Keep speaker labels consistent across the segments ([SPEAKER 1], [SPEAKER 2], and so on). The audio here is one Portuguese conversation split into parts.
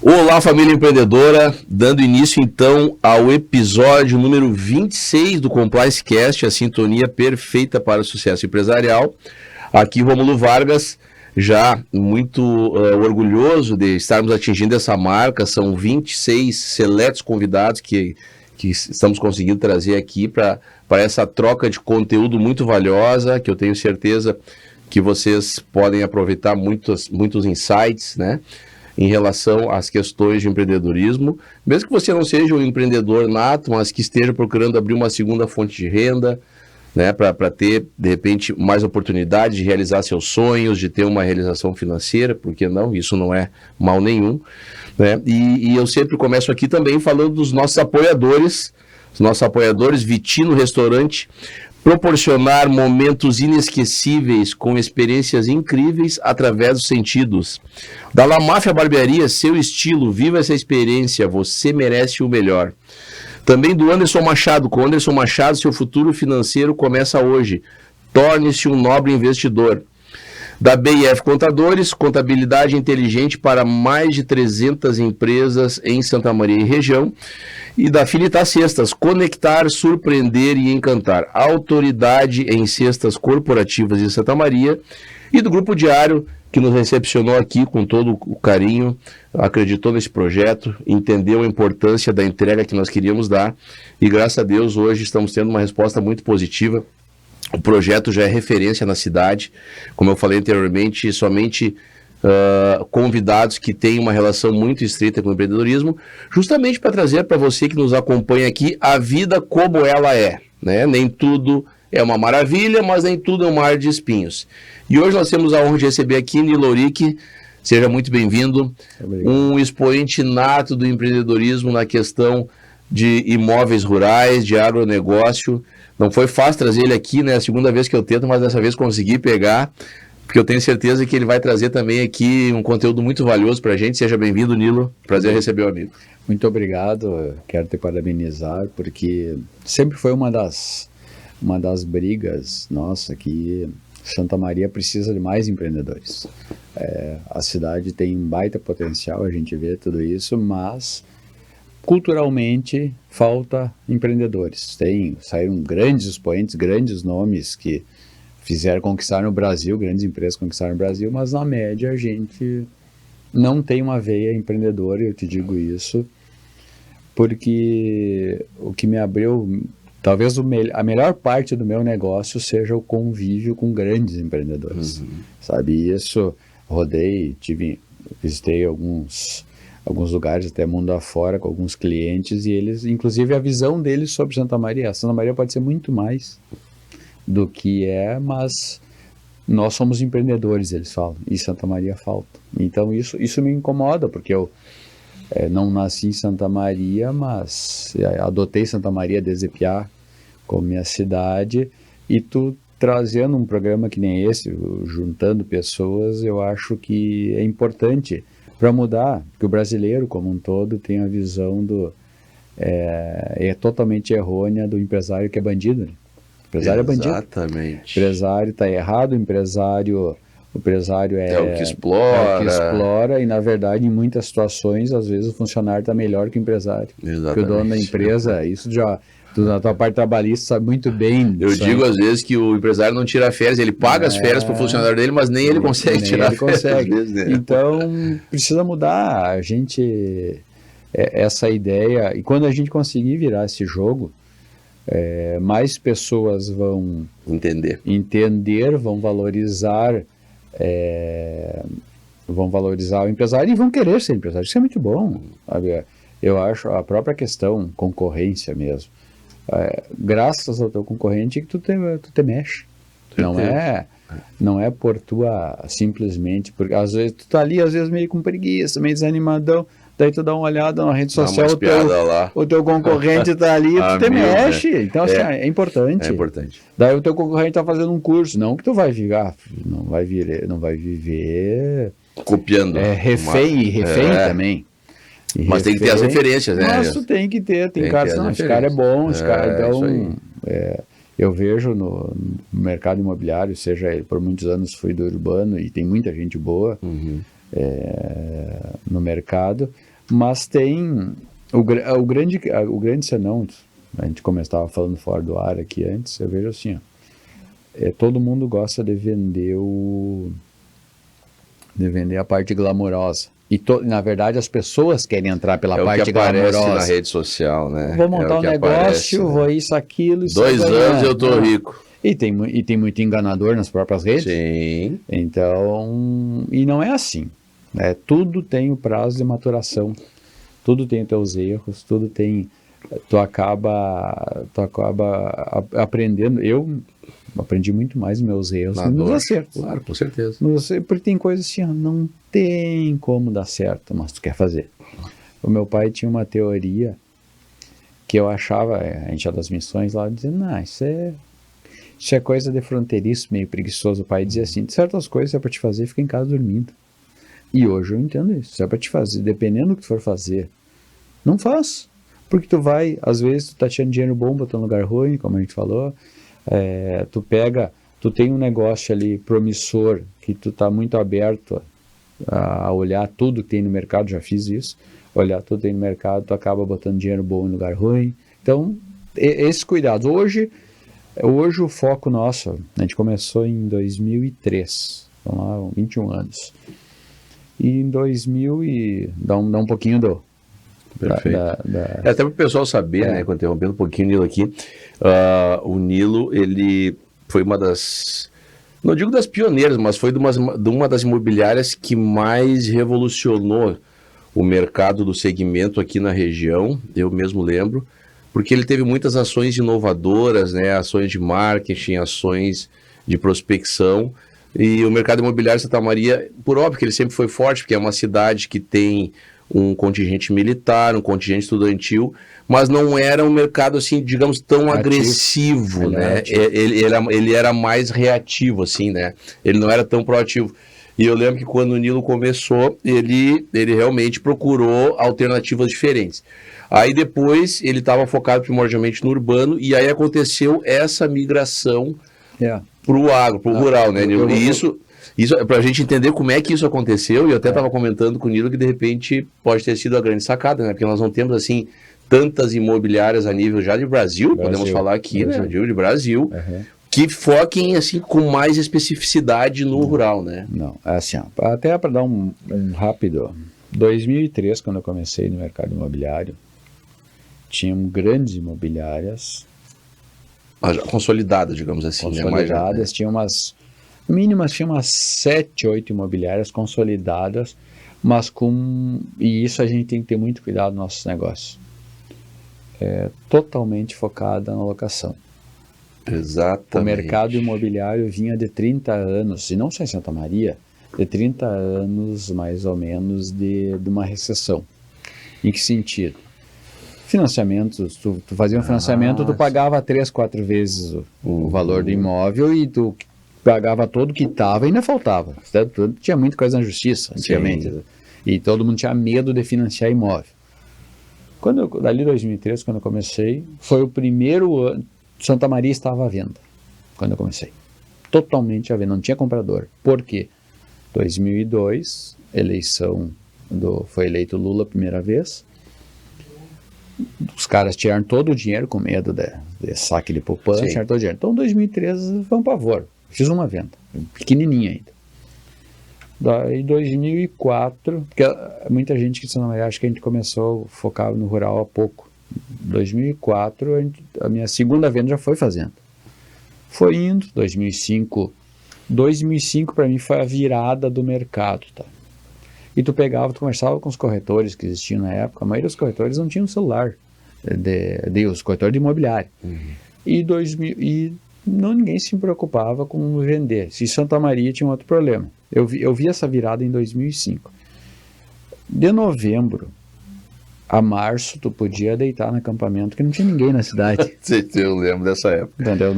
[SPEAKER 1] Olá, família empreendedora, dando início então ao episódio número 26 do Compliance Cast, a sintonia perfeita para o sucesso empresarial. Aqui Rômulo Vargas, já muito orgulhoso de estarmos atingindo essa marca, são 26 seletos convidados que estamos conseguindo trazer aqui para essa troca de conteúdo muito valiosa, que eu tenho certeza que vocês podem aproveitar muitos insights, né? Em relação às questões de empreendedorismo, mesmo que você não seja um empreendedor nato, mas que esteja procurando abrir uma segunda fonte de renda, né, para ter, de repente, mais oportunidade de realizar seus sonhos, de ter uma realização financeira, porque não, isso não é mal nenhum, né? E eu sempre começo aqui também falando dos nossos apoiadores, Vitino Restaurante, proporcionar momentos inesquecíveis com experiências incríveis através dos sentidos. Da La Máfia Barbearia, seu estilo, viva essa experiência, você merece o melhor. Também do Anderson Machado, com Anderson Machado, seu futuro financeiro começa hoje. Torne-se um nobre investidor. Da BIF Contadores, contabilidade inteligente para mais de 300 empresas em Santa Maria e região. E da Filitar Cestas, conectar, surpreender e encantar. Autoridade em cestas corporativas em Santa Maria. E do Grupo Diário, que nos recepcionou aqui com todo o carinho, acreditou nesse projeto, entendeu a importância da entrega que nós queríamos dar. E graças a Deus, hoje estamos tendo uma resposta muito positiva. O projeto já é referência na cidade. Como eu falei anteriormente, somente convidados que têm uma relação muito estreita com o empreendedorismo, justamente para trazer para você que nos acompanha aqui a vida como ela é, né? Nem tudo é uma maravilha, mas nem tudo é um mar de espinhos. E hoje nós temos a honra de receber aqui Nilo Auric. Seja muito bem-vindo. Um expoente nato do empreendedorismo na questão de imóveis rurais, de agronegócio. Não foi fácil trazer ele aqui, né? A segunda vez que eu tento, mas dessa vez consegui pegar, porque eu tenho certeza que ele vai trazer também aqui um conteúdo muito valioso para a gente. Seja bem-vindo, Nilo. Prazer receber o amigo.
[SPEAKER 2] Muito obrigado. Quero te parabenizar, porque sempre foi uma das brigas nossa que Santa Maria precisa de mais empreendedores. A cidade tem um baita potencial, a gente vê tudo isso, mas culturalmente falta empreendedores. Saíram grandes expoentes, grandes nomes que fizeram conquistar no Brasil, grandes empresas conquistaram no Brasil, mas na média a gente não tem uma veia empreendedora, eu te digo isso, porque o que me abriu, talvez a melhor parte do meu negócio seja o convívio com grandes empreendedores, sabe? Isso, visitei alguns lugares até mundo afora com alguns clientes e eles, inclusive a visão deles sobre Santa Maria. Santa Maria pode ser muito mais do que é, mas nós somos empreendedores, eles falam, e Santa Maria falta. Então isso me incomoda, porque eu não nasci em Santa Maria, mas adotei Santa Maria desde piá como minha cidade, e tu trazendo um programa que nem esse, juntando pessoas, eu acho que é importante para mudar, porque o brasileiro como um todo tem a visão totalmente errônea do empresário que é bandido, né? O empresário é bandido.
[SPEAKER 1] Exatamente.
[SPEAKER 2] O empresário está errado, o empresário é
[SPEAKER 1] o que explora.
[SPEAKER 2] E na verdade em muitas situações às vezes o funcionário está melhor que o empresário.
[SPEAKER 1] Exatamente.
[SPEAKER 2] Porque o dono da empresa, isso já, tu na tua parte trabalhista sabe muito bem.
[SPEAKER 1] Eu digo às vezes que o empresário não tira férias, ele paga as férias para o funcionário dele, mas nem ele consegue tirar férias.
[SPEAKER 2] Vezes, né? Então precisa mudar a gente, essa ideia, e quando a gente conseguir virar esse jogo, mais pessoas vão entender, vão valorizar o empresário e vão querer ser empresário. Isso é muito bom, sabe? Eu acho a própria questão concorrência mesmo, graças ao teu concorrente que tu te mexe. Não é por tua simplesmente, porque às vezes tu tá ali, às vezes meio com preguiça, meio desanimadão, daí tu dá uma olhada na rede social, o teu concorrente tá ali, tu te mexe, né? Então assim, é importante.
[SPEAKER 1] É importante.
[SPEAKER 2] Daí o teu concorrente tá fazendo um curso, não que tu vai não vai viver
[SPEAKER 1] copiando.
[SPEAKER 2] Refém também.
[SPEAKER 1] Mas tem que ter as referências, né?
[SPEAKER 2] Mas tu tem que ter, tem caras, não, esse cara é bom, esse cara, então, eu vejo no mercado imobiliário, seja ele, por muitos anos fui do urbano e tem muita gente boa no mercado, Mas tem o grande senão, a gente como eu estava falando fora do ar aqui antes, eu vejo assim, ó, todo mundo gosta de vender a parte glamourosa. E na verdade as pessoas querem entrar pela parte glamourosa.
[SPEAKER 1] Na rede social, né?
[SPEAKER 2] Vou montar um negócio, vou isso, aquilo.
[SPEAKER 1] 2 anos eu tô rico.
[SPEAKER 2] E tem muito enganador nas próprias redes.
[SPEAKER 1] Sim.
[SPEAKER 2] Então, e não é assim. Tudo tem o prazo de maturação. Tudo tem os teus erros, tudo tem... Tu acaba aprendendo. Eu aprendi muito mais meus erros nos acertos.
[SPEAKER 1] Claro, com certeza.
[SPEAKER 2] Porque tem coisas assim, não tem como dar certo, mas tu quer fazer. O meu pai tinha uma teoria que eu achava, a gente ia das missões lá, dizendo, isso é coisa de fronteiriço, meio preguiçoso. O pai dizia assim, certas coisas é para te fazer, fica em casa dormindo. E hoje eu entendo isso, é para te fazer, dependendo do que tu for fazer, não faz. Porque tu vai, às vezes tu tá tirando dinheiro bom, botando no lugar ruim, como a gente falou, tu tem um negócio ali promissor, que tu tá muito aberto a olhar tudo que tem no mercado, já fiz isso, olhar tudo que tem no mercado, tu acaba botando dinheiro bom em lugar ruim. Então, esses cuidados. Hoje o foco nosso, a gente começou em 2003, vamos lá, 21 anos. E em 2000, dá um pouquinho do...
[SPEAKER 1] Perfeito. Até para o pessoal saber, né, interrompendo um pouquinho o Nilo aqui, o Nilo, ele foi uma das, não digo das pioneiras, mas foi de uma das imobiliárias que mais revolucionou o mercado do segmento aqui na região, eu mesmo lembro, porque ele teve muitas ações inovadoras, né, ações de marketing, ações de prospecção, e o mercado imobiliário de Santa Maria, por óbvio que ele sempre foi forte, porque é uma cidade que tem um contingente militar, um contingente estudantil, mas não era um mercado, assim, digamos, tão agressivo, né? Ele era mais reativo, assim, né? Ele não era tão proativo. E eu lembro que quando o Nilo começou, ele realmente procurou alternativas diferentes. Aí depois ele estava focado primordialmente no urbano, e aí aconteceu essa migração para o agro, para o rural, né, Nilo? E isso é para a gente entender como é que isso aconteceu, e eu até estava comentando com o Nilo que de repente pode ter sido a grande sacada, né? Porque nós não temos assim tantas imobiliárias a nível já de Brasil, podemos falar aqui, né? De Brasil, que foquem assim com mais especificidade no rural, né?
[SPEAKER 2] Não, assim, até para dar um rápido, 2003, quando eu comecei no mercado imobiliário, tinham grandes imobiliárias
[SPEAKER 1] consolidadas, digamos assim,
[SPEAKER 2] consolidadas, tinha umas mínimas, tinha umas 7, 8 imobiliárias consolidadas, mas e isso a gente tem que ter muito cuidado nos nossos negócios. Totalmente focada na locação.
[SPEAKER 1] Exatamente.
[SPEAKER 2] O mercado imobiliário vinha de 30 anos, e não só em Santa Maria, de 30 anos mais ou menos de uma recessão. Em que sentido? Financiamentos, tu fazia um financiamento, tu pagava 3, 4 vezes o valor do imóvel, e tu pagava todo o que estava e ainda faltava. Tinha muita coisa na justiça antigamente. Sim. E todo mundo tinha medo de financiar imóvel. Dali 2003, quando eu comecei, foi o primeiro ano, Santa Maria estava à venda, quando eu comecei. Totalmente à venda, não tinha comprador. Por quê? 2002, foi eleito Lula a primeira vez. Os caras tiraram todo o dinheiro com medo de saque de poupança, tiraram todo o dinheiro. Então, 2013 foi um pavor. Fiz uma venda, pequenininha ainda. Daí, 2004, porque muita gente que acha que a gente começou a focar no rural há pouco. 2004, a minha segunda venda já foi fazenda. Foi indo, 2005 para mim foi a virada do mercado, tá? E tu conversava com os corretores que existiam na época, a maioria dos corretores não tinham celular, os corretores de imobiliário. E ninguém se preocupava com vender. Se Santa Maria tinha um outro problema. Eu vi essa virada em 2005. De novembro a março, tu podia deitar no acampamento, que não tinha ninguém na cidade.
[SPEAKER 1] Eu lembro dessa época.
[SPEAKER 2] Entendeu?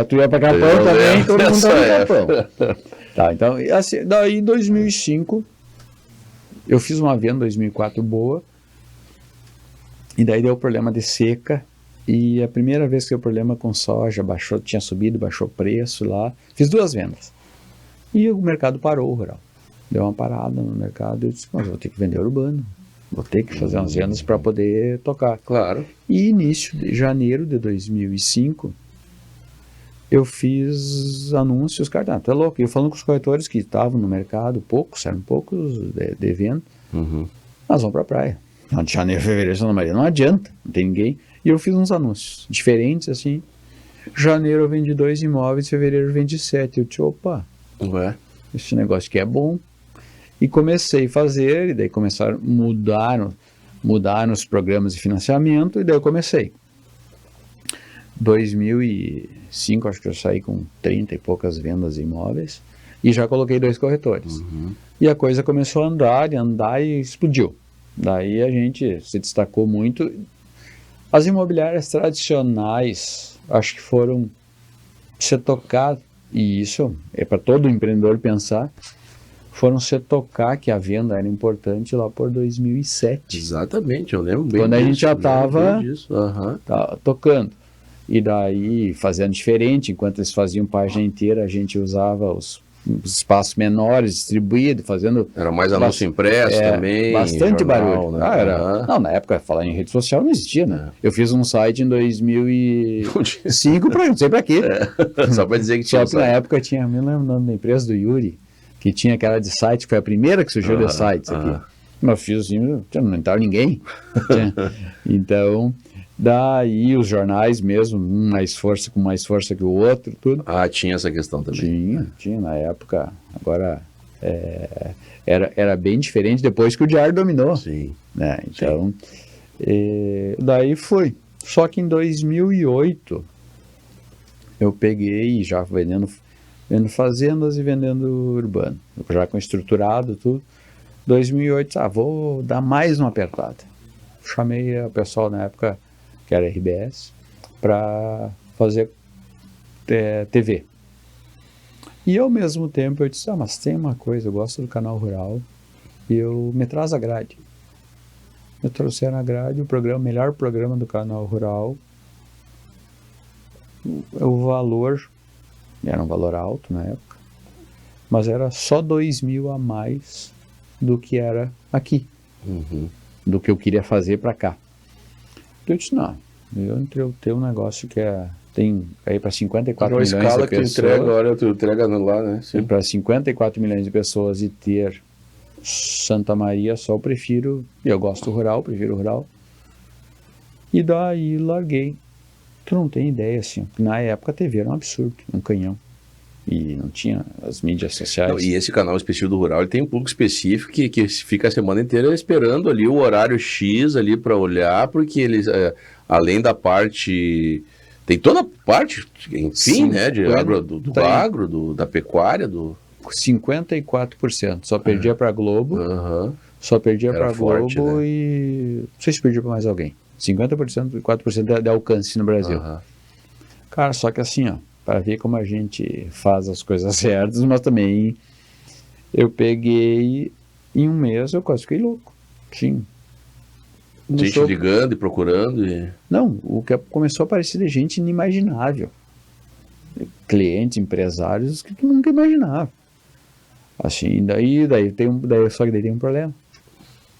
[SPEAKER 2] Tu ia para Capão também, todo mundo estava no Capão. Tá, então, assim, daí em 2005, eu fiz uma venda em 2004 boa, e daí deu problema de seca, e a primeira vez que deu problema com soja, tinha subido, baixou o preço lá, fiz 2 vendas. E o mercado parou, rural. Deu uma parada no mercado, eu disse, mas eu vou ter que vender urbano. Vou ter que fazer umas vendas para poder tocar.
[SPEAKER 1] Claro.
[SPEAKER 2] E início de janeiro de 2005, eu fiz anúncios, cara, tu é louco. Eu falando com os corretores que estavam no mercado, eram poucos devendo, nós vamos pra praia. Não, de janeiro, fevereiro, Santa Maria, não adianta, não tem ninguém. E eu fiz uns anúncios diferentes, assim. Janeiro eu vendi 2 imóveis, fevereiro eu vendi 7. Eu disse, opa, esse negócio aqui é bom. E comecei a fazer, e daí começaram a mudar os programas de financiamento, e daí eu comecei. 2005, acho que eu saí com 30 e poucas vendas de imóveis, e já coloquei 2 corretores. E a coisa começou a andar e explodiu. Daí a gente se destacou muito. As imobiliárias tradicionais, acho que foram se tocar, e isso é para todo empreendedor pensar, foram se tocar que a venda era importante lá por 2007.
[SPEAKER 1] Exatamente, eu lembro bem
[SPEAKER 2] quando
[SPEAKER 1] disso.
[SPEAKER 2] A gente já estava tocando. E daí, fazendo diferente, enquanto eles faziam página inteira, a gente usava os espaços menores, distribuídos, fazendo...
[SPEAKER 1] Era mais anúncio impresso também.
[SPEAKER 2] Bastante
[SPEAKER 1] jornal,
[SPEAKER 2] barulho.
[SPEAKER 1] Né?
[SPEAKER 2] Não, na época, falar em rede social não existia, né? Eu fiz um site em 2005, não sei pra quê.
[SPEAKER 1] Só pra dizer que tinha.
[SPEAKER 2] Só que na época tinha, me lembro o nome da empresa do Yuri, que tinha aquela de site, que foi a primeira que surgiu de sites aqui. Mas fiz assim, não entrava ninguém. Então... Daí os jornais mesmo, com mais força que o outro, tudo.
[SPEAKER 1] Tinha essa questão também.
[SPEAKER 2] Tinha na época. Agora era bem diferente depois que o diário dominou.
[SPEAKER 1] Sim.
[SPEAKER 2] Né? Então, daí foi. Só que em 2008 eu peguei já vendendo fazendas e vendendo urbano. Já com estruturado tudo. 2008, vou dar mais uma apertada. Chamei o pessoal na época, que era RBS, para fazer TV. E ao mesmo tempo eu disse, mas tem uma coisa, eu gosto do canal rural, e me traz a grade. Me trouxeram a grade, o melhor programa do canal rural, o valor, era um valor alto na época, mas era só 2.000 a mais do que era aqui, do que eu queria fazer para cá. Eu disse, não, eu tenho um negócio que tem aí para 54 milhões de pessoas. A escala que
[SPEAKER 1] entrega agora, tu entrega lá, né?
[SPEAKER 2] Para 54 milhões de pessoas e ter Santa Maria, só eu prefiro, eu gosto do rural, prefiro o rural. E daí larguei. Tu não tem ideia, assim, na época a TV era um absurdo, um canhão. E não tinha as mídias sociais.
[SPEAKER 1] Não, e esse canal específico do rural, ele tem um público específico que fica a semana inteira esperando ali o horário X ali para olhar, porque eles, além da parte, tem toda a parte, enfim, né, de agro, do agro, da pecuária,
[SPEAKER 2] 54%, só perdia para Globo, só perdia para Globo, né? E não sei se perdia para mais alguém. 50%, 4% de alcance no Brasil. Cara, só que assim, para ver como a gente faz as coisas certas, mas também eu peguei, em um mês eu quase fiquei louco. Sim.
[SPEAKER 1] Gente ligando e procurando.
[SPEAKER 2] Não, o que começou a aparecer de gente inimaginável. Clientes, empresários que tu nunca imaginava. Assim, só que daí tem um problema.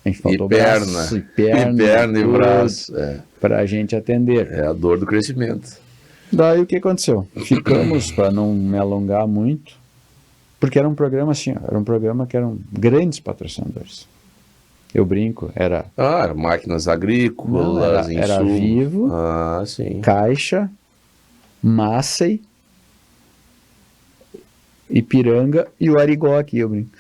[SPEAKER 2] A gente faltou
[SPEAKER 1] perna e braço.
[SPEAKER 2] Para a gente atender.
[SPEAKER 1] É a dor do crescimento.
[SPEAKER 2] Daí o que aconteceu? Ficamos, para não me alongar muito, porque era um programa assim, era um programa que eram grandes patrocinadores. Eu brinco, era
[SPEAKER 1] máquinas agrícolas,
[SPEAKER 2] era Vivo, Caixa, Massey, Ipiranga e o Arigó aqui, eu brinco.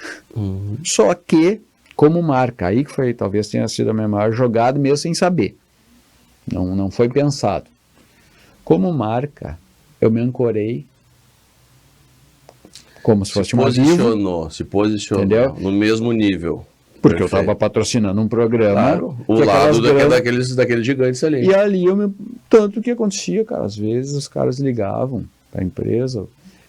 [SPEAKER 2] Só que, como marca, aí que foi, talvez tenha sido a minha maior jogada, mesmo sem saber. Não foi pensado. Como marca, eu me ancorei como se fosse uma Vivo.
[SPEAKER 1] Se posicionou, entendeu? No mesmo nível.
[SPEAKER 2] Porque eu estava patrocinando um programa.
[SPEAKER 1] Claro, o lado daqueles gigantes ali.
[SPEAKER 2] E ali tanto que acontecia, cara, às vezes os caras ligavam para a empresa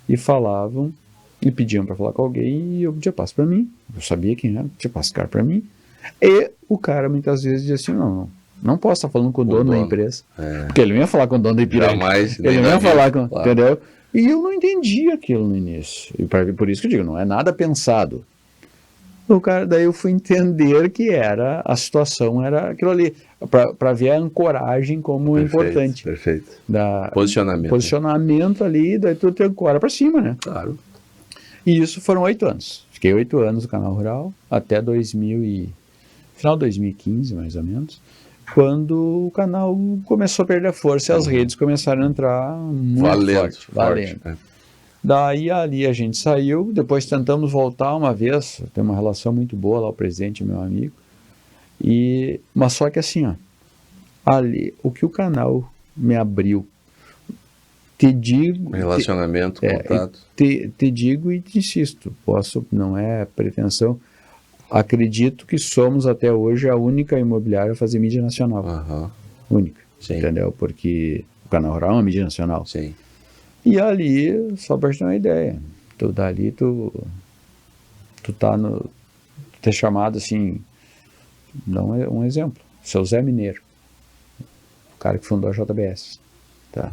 [SPEAKER 2] e falavam, e pediam para falar com alguém, e eu pedia passo para mim. Eu sabia quem era, pedia passo cara para mim. E o cara muitas vezes dizia assim, não posso estar falando com o dono da empresa. Porque ele não ia falar com o dono da Ipiranga.
[SPEAKER 1] Jamais.
[SPEAKER 2] Ele não ia falar com... Claro. Entendeu? E eu não entendi aquilo no início. E por isso que eu digo, não é nada pensado. Daí eu fui entender que a situação era aquilo ali, para ver a ancoragem como importante.
[SPEAKER 1] Perfeito.
[SPEAKER 2] Posicionamento. Posicionamento ali, daí tu te ancora para cima, né?
[SPEAKER 1] Claro.
[SPEAKER 2] E isso foram 8 anos. Fiquei 8 anos no Canal Rural, até final de 2015, mais ou menos, quando o canal começou a perder a força e as redes começaram a entrar muito valendo. Daí ali a gente saiu, depois tentamos voltar uma vez, tem uma relação muito boa lá, o presidente, meu amigo, mas só que assim, ó, ali, o que o canal me abriu, te digo...
[SPEAKER 1] Relacionamento, contato.
[SPEAKER 2] Te digo e te insisto, não é pretensão, acredito que somos até hoje a única imobiliária a fazer mídia nacional. Única, sim. Entendeu? Porque o Canal Rural é uma mídia nacional.
[SPEAKER 1] Sim.
[SPEAKER 2] E ali, só para te ter uma ideia, tu tá ter chamado assim, dá um exemplo, seu Zé Mineiro, o cara que fundou a JBS, tá?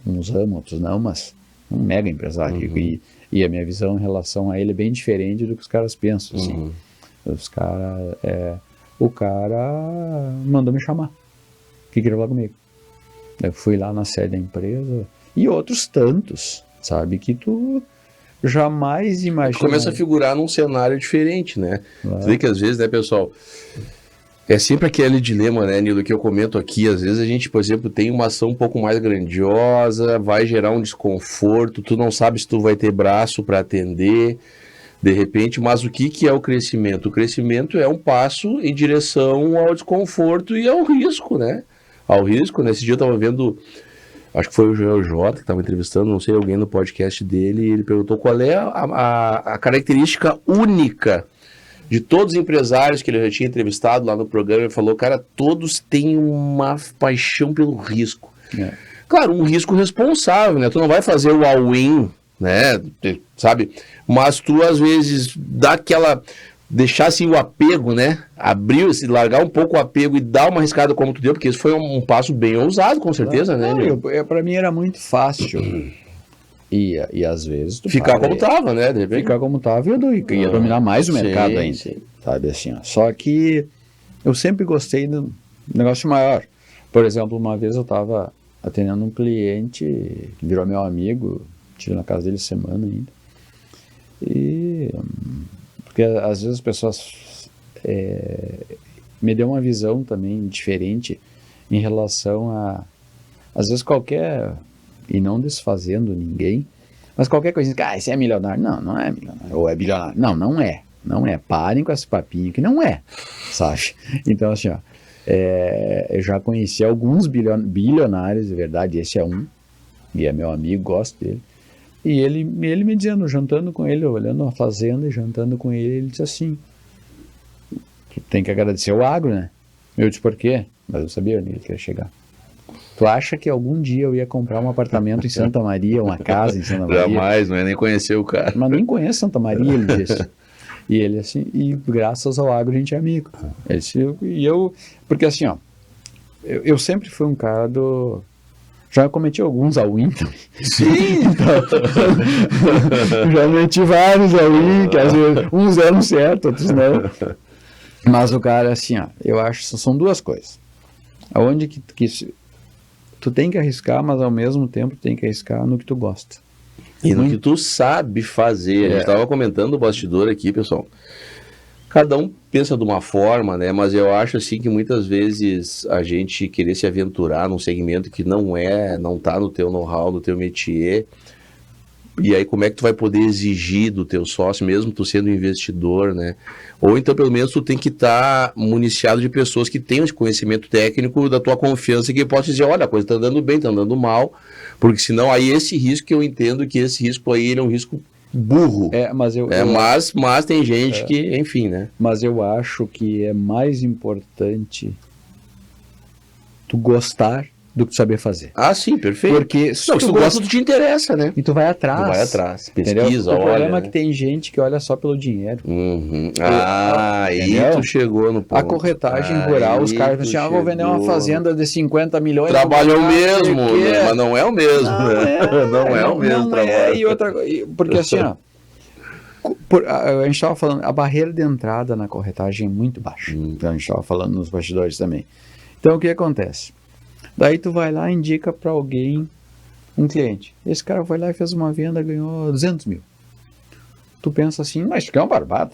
[SPEAKER 2] Uns amam, outros não, mas um mega empresário, e a minha visão em relação a ele é bem diferente do que os caras pensam, assim. O cara mandou me chamar, que queria falar comigo. Eu fui lá na sede da empresa, e outros tantos, sabe, que tu jamais imagina.
[SPEAKER 1] Começa a figurar num cenário diferente, né? Você vê que às vezes, né, pessoal, é sempre aquele dilema, né, Nilo, que eu comento aqui, às vezes a gente, por exemplo, tem uma ação um pouco mais grandiosa, vai gerar um desconforto, tu não sabe se tu vai ter braço para atender, de repente, mas o que é o crescimento? O crescimento é um passo em direção ao desconforto e ao risco, né? Nesse dia eu estava vendo, acho que foi o Joel J que estava entrevistando, não sei, alguém no podcast dele, e ele perguntou qual é a característica única de todos os empresários que ele já tinha entrevistado lá no programa. Ele falou, cara, todos têm uma paixão pelo risco. Claro, um risco responsável, né? Tu não vai fazer o all-in, né? Sabe? Mas tu, às vezes, deixar assim o apego, né? Largar um pouco o apego e dar uma arriscada como tu deu, porque isso foi um passo bem ousado, com certeza, né?
[SPEAKER 2] Para mim era muito fácil. E às vezes tu
[SPEAKER 1] ficar como tava, né? De repente.
[SPEAKER 2] Ficar como tava e ia dominar mais o mercado ainda. Sim. Sabe assim, ó. Só que eu sempre gostei do negócio maior. Por exemplo, uma vez eu estava atendendo um cliente que virou meu amigo, tive na casa dele semana ainda. Porque às vezes as pessoas me deu uma visão também diferente em relação a, às vezes e não desfazendo ninguém, mas qualquer coisa, esse é milionário. Não é milionário, ou é bilionário. Não é. Parem com esse papinho que não é, sabe? Então assim, ó, eu já conheci alguns bilionários, de verdade, esse é um, e é meu amigo, gosto dele. E ele me dizendo, jantando com ele, olhando a fazenda e jantando com ele disse assim, tu tem que agradecer o agro, né? Eu disse, por quê? Mas eu sabia onde ele queria chegar. Tu acha que algum dia eu ia comprar um apartamento em Santa Maria, uma casa em Santa Maria?
[SPEAKER 1] Jamais, não ia nem conhecer o cara.
[SPEAKER 2] Mas nem conheço Santa Maria, ele disse. E ele assim, e graças ao agro a gente é amigo. Ele disse, porque assim, ó, eu sempre fui um cara já cometi alguns all-in também.
[SPEAKER 1] Sim!
[SPEAKER 2] Já meti vários all-in, que às vezes uns deram certo, outros não. Mas o cara, assim, ó, eu acho que são duas coisas. Aonde que tu tem que arriscar, mas ao mesmo tempo tu tem que arriscar no que tu gosta.
[SPEAKER 1] E no que tu sabe fazer. A gente estava comentando o bastidor aqui, pessoal. Cada um pensa de uma forma, né? Mas eu acho assim que muitas vezes a gente querer se aventurar num segmento que não tá no teu know-how, no teu métier. E aí como é que tu vai poder exigir do teu sócio, mesmo tu sendo investidor, né? Ou então pelo menos tu tem que estar municiado de pessoas que tenham esse conhecimento técnico da tua confiança, que possa dizer, olha, a coisa tá andando bem, tá andando mal, porque senão aí esse risco, eu entendo que esse risco aí ele é um risco burro. Mas tem gente que, enfim, né?
[SPEAKER 2] Mas eu acho que é mais importante tu gostar do que tu saber fazer.
[SPEAKER 1] Ah, sim, perfeito.
[SPEAKER 2] Porque
[SPEAKER 1] se tu gosta, tu te interessa, né?
[SPEAKER 2] E tu vai atrás.
[SPEAKER 1] Pesquisa,
[SPEAKER 2] olha. O problema é
[SPEAKER 1] né?
[SPEAKER 2] que tem gente que olha só pelo dinheiro.
[SPEAKER 1] Aí tu chegou no ponto.
[SPEAKER 2] A corretagem rural, os caras pensam assim, vou vender uma fazenda de 50 milhões.
[SPEAKER 1] Trabalham mesmo, né? Mas não é o mesmo, né? Não é o mesmo trabalho.
[SPEAKER 2] Porque assim, ó, A gente estava falando, a barreira de entrada na corretagem é muito baixa. Então, a gente estava falando nos bastidores também. Então, o que acontece? Daí tu vai lá e indica para alguém, um cliente. Esse cara foi lá e fez uma venda, ganhou 200 mil. Tu pensa assim, mas isso aqui é uma barbada.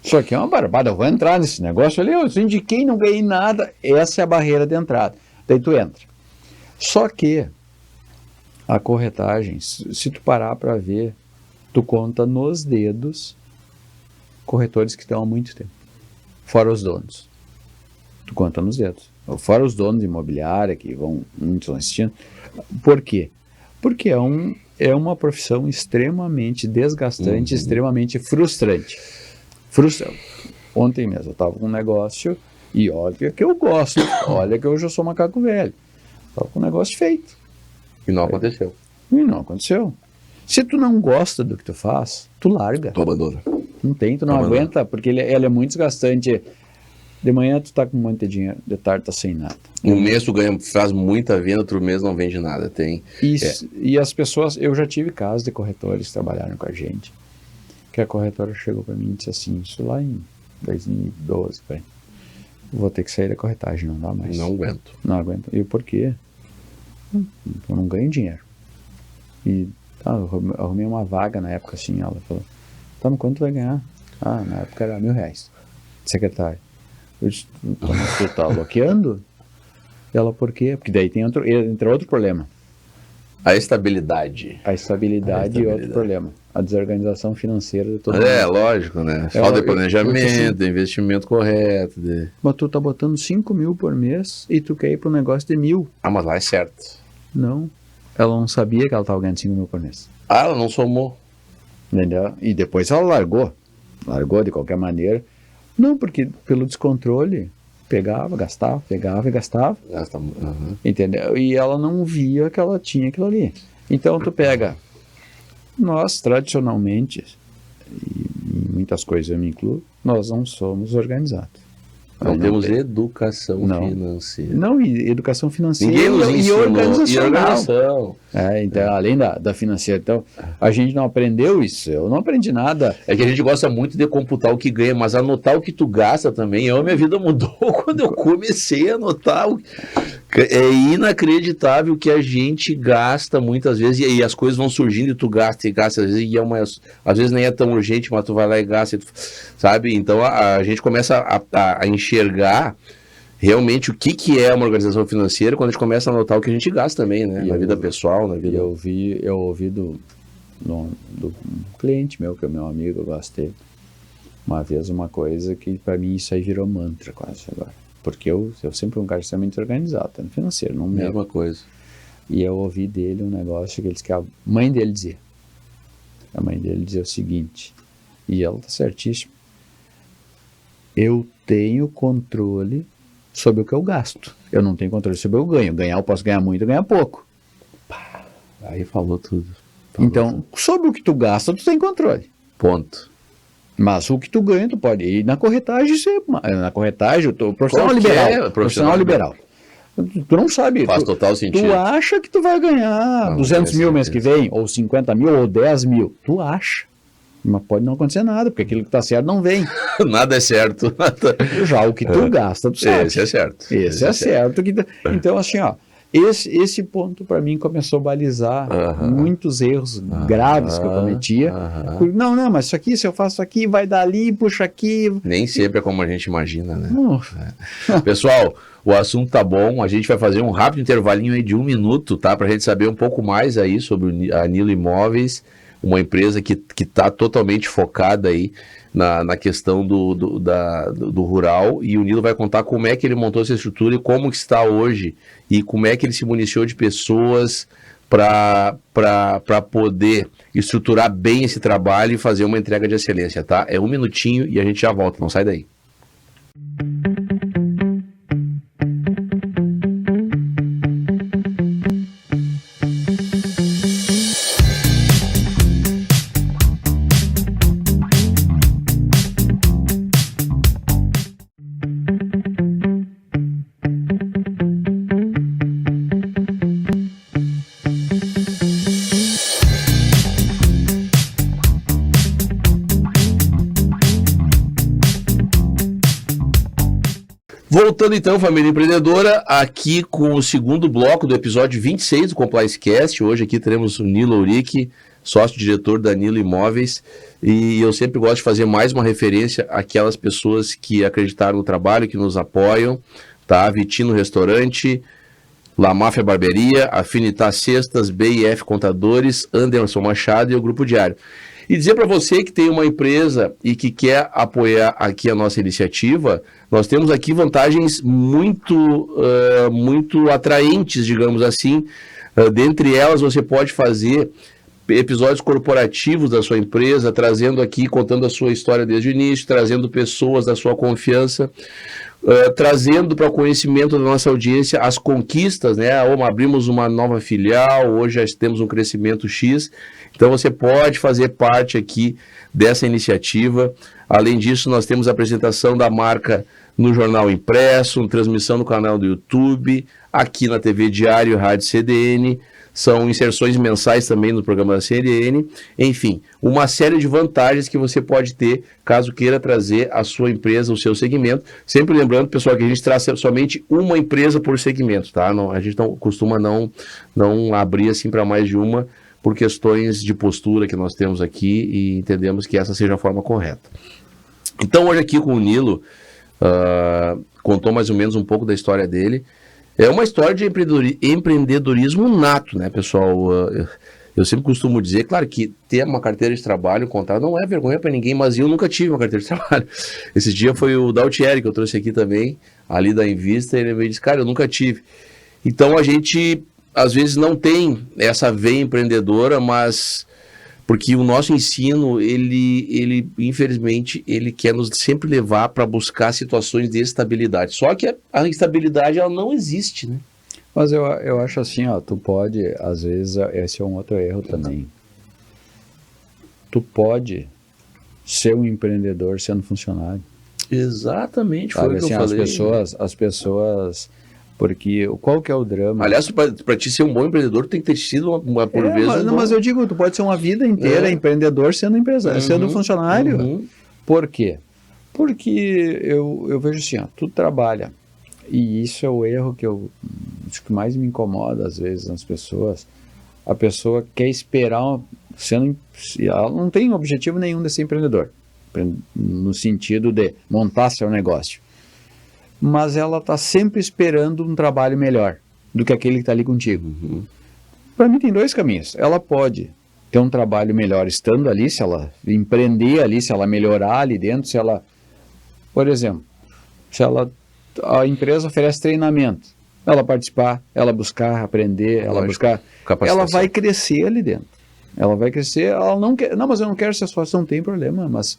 [SPEAKER 2] Isso aqui é uma barbada, eu vou entrar nesse negócio ali, eu indiquei e não ganhei nada. Essa é a barreira de entrada. Daí tu entra. Só que a corretagem, se tu parar para ver, tu conta nos dedos corretores que estão há muito tempo. Fora os donos. Tu conta nos dedos. Fora os donos de imobiliária que estão assistindo. Por quê? Porque é uma profissão extremamente desgastante, extremamente frustrante. Ontem mesmo eu estava com um negócio e olha que eu gosto, olha que eu já sou macaco velho. Estava com um negócio feito.
[SPEAKER 1] E não aconteceu.
[SPEAKER 2] E não aconteceu. Se tu não gosta do que tu faz, tu larga.
[SPEAKER 1] Tu abandona.
[SPEAKER 2] Não tem, tu não aguenta, porque ela é muito desgastante. De manhã tu tá com um monte de dinheiro, de tarde tá sem nada.
[SPEAKER 1] Um mês tu faz muita venda, outro mês não vende nada.
[SPEAKER 2] E as pessoas, eu já tive casos de corretores que trabalharam com a gente, que a corretora chegou para mim e disse assim, isso lá em 2012, vou ter que sair da corretagem, não dá mais.
[SPEAKER 1] Não aguento.
[SPEAKER 2] Não aguento. E por quê? Eu não ganho dinheiro. E eu arrumei uma vaga na época assim, ela falou, tá, mas quanto tu vai ganhar? Na época era R$1.000, secretário. Eu disse, tu tá bloqueando? Ela, por quê? Porque daí entra outro problema.
[SPEAKER 1] A estabilidade.
[SPEAKER 2] A estabilidade e outro problema. A desorganização financeira de todo mundo.
[SPEAKER 1] Lógico, né? Falta de planejamento, de investimento correto.
[SPEAKER 2] Mas tu tá botando 5 mil por mês e tu quer ir para um negócio de 1.000.
[SPEAKER 1] Mas lá é certo.
[SPEAKER 2] Não. Ela não sabia que ela estava ganhando 5 mil por mês.
[SPEAKER 1] Ela não somou.
[SPEAKER 2] Entendeu? E depois ela largou. Largou de qualquer maneira. Não, porque pelo descontrole, pegava, gastava. Entendeu? E ela não via que ela tinha aquilo ali. Então tu pega, nós tradicionalmente, e em muitas coisas eu me incluo, nós não somos organizados.
[SPEAKER 1] Não temos educação financeira.
[SPEAKER 2] Não, e educação financeira
[SPEAKER 1] Ninguém nos ensinou.
[SPEAKER 2] organizacional.
[SPEAKER 1] E organização.
[SPEAKER 2] Então, além da financeira. Então, a gente não aprendeu isso. Eu não aprendi nada.
[SPEAKER 1] É que a gente gosta muito de computar o que ganha, mas anotar o que tu gasta também. Minha vida mudou quando eu comecei a anotar. É inacreditável que a gente gasta muitas vezes e as coisas vão surgindo e tu gasta às vezes, e às vezes nem é tão urgente, mas tu vai lá e gasta, sabe? Então a gente começa a enxergar realmente o que é uma organização financeira quando a gente começa a anotar o que a gente gasta também, né? Na vida pessoal, na vida...
[SPEAKER 2] Eu ouvi do cliente meu, que é meu amigo, eu gosto dele, uma vez uma coisa que para mim isso aí virou mantra quase agora. Porque eu sempre fui um cara extremamente organizado, no financeiro, não mesmo.
[SPEAKER 1] Mesma coisa.
[SPEAKER 2] E eu ouvi dele um negócio que ele disse que a mãe dele dizia. A mãe dele dizia o seguinte, e ela tá certíssima. Eu tenho controle sobre o que eu gasto. Eu não tenho controle sobre o que eu ganho. Ganhar eu posso ganhar muito, ganhar pouco.
[SPEAKER 1] Aí falou tudo.
[SPEAKER 2] Então, sobre o que tu gasta, tu tem controle.
[SPEAKER 1] Ponto.
[SPEAKER 2] Mas o que tu ganha, tu pode ir na corretagem, o profissional liberal. Tu não sabe.
[SPEAKER 1] Faz total sentido.
[SPEAKER 2] Tu acha que tu vai ganhar 200 mil mês que vem, ou 50 mil, ou 10 mil. Tu acha. Mas pode não acontecer nada, porque aquilo que tá certo não vem.
[SPEAKER 1] Nada é certo.
[SPEAKER 2] Já o que tu gasta, tu sabe.
[SPEAKER 1] Esse é certo.
[SPEAKER 2] Esse é certo. Então, assim, esse ponto para mim começou a balizar muitos erros graves que eu cometia. Não, mas isso aqui, se eu faço aqui, vai dar ali, puxa aqui.
[SPEAKER 1] Nem sempre é como a gente imagina, né? Pessoal, o assunto tá bom. A gente vai fazer um rápido intervalinho aí de 1 minuto, tá? Pra gente saber um pouco mais aí sobre a Nilo Imóveis, uma empresa que tá totalmente focada aí na questão do rural, e o Nilo vai contar como é que ele montou essa estrutura e como que está hoje, e como é que ele se municiou de pessoas para poder estruturar bem esse trabalho e fazer uma entrega de excelência, tá? É 1 minutinho e a gente já volta, não sai daí. Voltando então, família empreendedora, aqui com o segundo bloco do episódio 26 do Compliance Cast. Hoje aqui teremos o Nilo Auric, sócio-diretor da Nilo Imóveis, e eu sempre gosto de fazer mais uma referência àquelas pessoas que acreditaram no trabalho, que nos apoiam, tá? Vitino Restaurante, La Máfia Barbearia, Afinitar Cestas, BIF Contadores, Anderson Machado e o Grupo Diário. E dizer para você que tem uma empresa e que quer apoiar aqui a nossa iniciativa, nós temos aqui vantagens muito atraentes, digamos assim. Dentre elas, você pode fazer episódios corporativos da sua empresa, trazendo aqui, contando a sua história desde o início, trazendo pessoas da sua confiança, trazendo para o conhecimento da nossa audiência as conquistas, né? Abrimos uma nova filial, hoje já temos um crescimento X, então você pode fazer parte aqui dessa iniciativa. Além disso, nós temos a apresentação da marca no jornal impresso, transmissão no canal do YouTube, aqui na TV Diário e Rádio CDN, são inserções mensais também no programa da CNN, enfim, uma série de vantagens que você pode ter caso queira trazer a sua empresa, o seu segmento. Sempre lembrando, pessoal, que a gente traz somente uma empresa por segmento, tá? Não, a gente não costuma não abrir assim para mais de uma, por questões de postura que nós temos aqui e entendemos que essa seja a forma correta. Então, hoje aqui com o Nilo, contou mais ou menos um pouco da história dele. É uma história de empreendedorismo nato, né, pessoal? Eu sempre costumo dizer, claro que ter uma carteira de trabalho, contar, não é vergonha para ninguém, mas eu nunca tive uma carteira de trabalho. Esse dia foi o Daltieri, que eu trouxe aqui também, ali da Invista, e ele me disse, cara, eu nunca tive. Então a gente, às vezes, não tem essa veia empreendedora, mas porque o nosso ensino, ele infelizmente, ele quer nos sempre levar para buscar situações de estabilidade. Só que a instabilidade, ela não existe, né?
[SPEAKER 2] Mas eu acho assim, ó, tu pode, às vezes, esse é um outro erro também. Tu pode ser um empreendedor sendo funcionário.
[SPEAKER 1] Exatamente, foi o que eu falei.
[SPEAKER 2] As pessoas, porque qual que é o drama?
[SPEAKER 1] Aliás, para ti ser um bom empreendedor, tu tem que ter sido uma por vezes.
[SPEAKER 2] Mas eu digo, tu pode ser uma vida inteira empreendedor sendo empresário, sendo funcionário. Por quê? Porque eu vejo assim, ó, tu trabalha, e isso é o erro que que mais me incomoda às vezes nas pessoas. A pessoa quer esperar, ela não tem objetivo nenhum de ser empreendedor, no sentido de montar seu negócio. Mas ela está sempre esperando um trabalho melhor do que aquele que está ali contigo. Para mim tem dois caminhos. Ela pode ter um trabalho melhor estando ali, se ela empreender ali, se ela melhorar ali dentro, se ela, por exemplo, a empresa oferece treinamento, ela participar, ela buscar aprender, ela buscar, ela vai crescer ali dentro. Ela vai crescer, ela não quer, não, mas eu não quero ser sócio, não tem problema, mas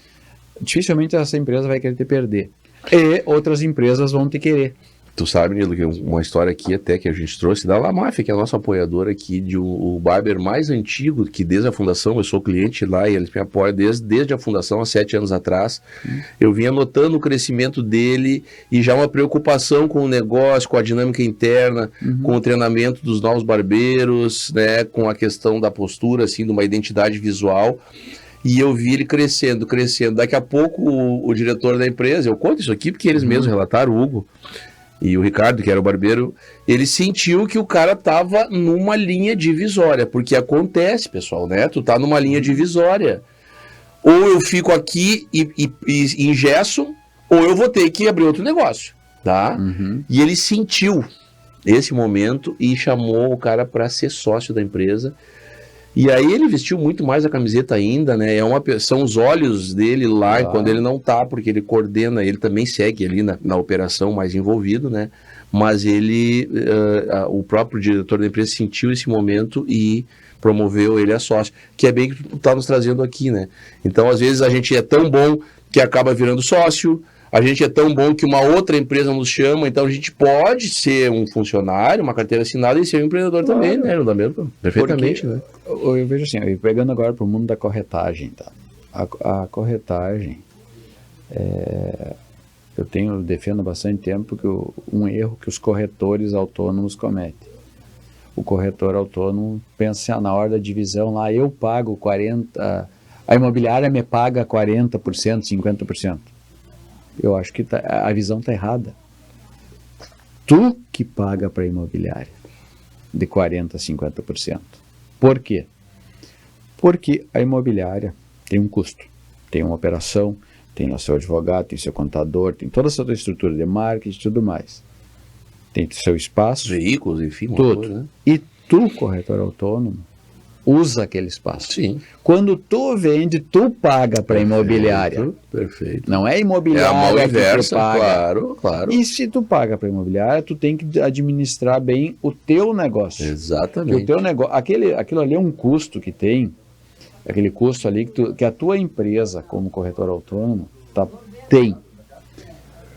[SPEAKER 2] dificilmente essa empresa vai querer te perder. E outras empresas vão te querer.
[SPEAKER 1] Tu sabe, Nilo, que uma história aqui até que a gente trouxe da La Máfia, que é a nossa apoiadora aqui, o barber mais antigo, que desde a fundação, eu sou cliente lá e eles me apoiam desde a fundação, há 7 anos atrás. Eu vinha notando o crescimento dele e já uma preocupação com o negócio, com a dinâmica interna, com o treinamento dos novos barbeiros, né, com a questão da postura, assim, de uma identidade visual. E eu vi ele crescendo. Daqui a pouco o diretor da empresa, eu conto isso aqui porque eles mesmos relataram, o Hugo e o Ricardo, que era o barbeiro, ele sentiu que o cara tava numa linha divisória, porque acontece, pessoal, né? Tu tá numa linha divisória. Ou eu fico aqui e engesso, ou eu vou ter que abrir outro negócio, tá? E ele sentiu esse momento e chamou o cara para ser sócio da empresa. E aí ele vestiu muito mais a camiseta ainda, né? São os olhos dele lá, quando ele não tá, porque ele coordena, ele também segue ali na operação mais envolvido, né? Mas o próprio diretor da empresa sentiu esse momento e promoveu ele a sócio, que é bem que tu tá nos trazendo aqui, né? Então, às vezes, a gente é tão bom que acaba virando sócio, a gente é tão bom que uma outra empresa nos chama, então a gente pode ser um funcionário, uma carteira assinada e ser um empreendedor também, né? Não dá mesmo? Perfeitamente,
[SPEAKER 2] porque,
[SPEAKER 1] né?
[SPEAKER 2] Eu vejo assim, pegando agora para o mundo da corretagem, tá? A corretagem, eu defendo há bastante tempo que um erro que os corretores autônomos cometem. O corretor autônomo pensa na hora da divisão lá, eu pago 40%, a imobiliária me paga 40%, 50%. Eu acho que a visão está errada. tu que paga para a imobiliária, de 40% a 50%. Por quê? Porque a imobiliária tem um custo, tem uma operação, tem o seu advogado, tem seu contador, tem toda essa estrutura de marketing e tudo mais. Tem seu espaço.
[SPEAKER 1] Veículos, enfim.
[SPEAKER 2] Tudo.
[SPEAKER 1] Coisa, né?
[SPEAKER 2] E tu, corretor autônomo, usa aquele espaço.
[SPEAKER 1] Sim.
[SPEAKER 2] Quando tu vende, tu paga para a imobiliária.
[SPEAKER 1] Perfeito.
[SPEAKER 2] Não é a
[SPEAKER 1] É
[SPEAKER 2] imobiliária
[SPEAKER 1] a mão
[SPEAKER 2] que
[SPEAKER 1] inversa,
[SPEAKER 2] tu paga.
[SPEAKER 1] claro, claro.
[SPEAKER 2] E se tu paga para a imobiliária, tu tem que administrar bem o teu negócio. Porque
[SPEAKER 1] Exatamente.
[SPEAKER 2] o teu negócio, aquilo ali é um custo que tem, aquele custo ali que a tua empresa, como corretor autônomo, tem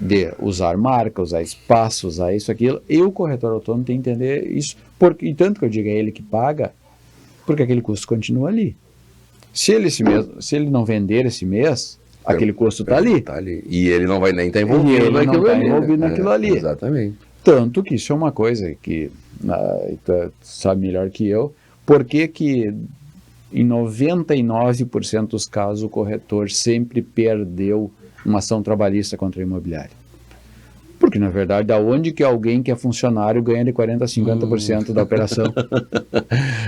[SPEAKER 2] de usar marca, usar espaço, usar isso, aquilo, e o corretor autônomo tem que entender isso, e tanto que eu digo é ele que paga, porque aquele custo continua ali. Se ele não vender esse mês, aquele custo está ali.
[SPEAKER 1] Tá ali. E ele não vai nem estar envolvido
[SPEAKER 2] E ele não
[SPEAKER 1] naquilo
[SPEAKER 2] tá
[SPEAKER 1] ali.
[SPEAKER 2] envolvido naquilo ali.
[SPEAKER 1] Exatamente.
[SPEAKER 2] Tanto que isso é uma coisa que tu sabe melhor que eu, porque que em 99% dos casos o corretor sempre perdeu uma ação trabalhista contra a imobiliária. Porque, na verdade, da onde que alguém que é funcionário ganha de 40% a 50% da operação?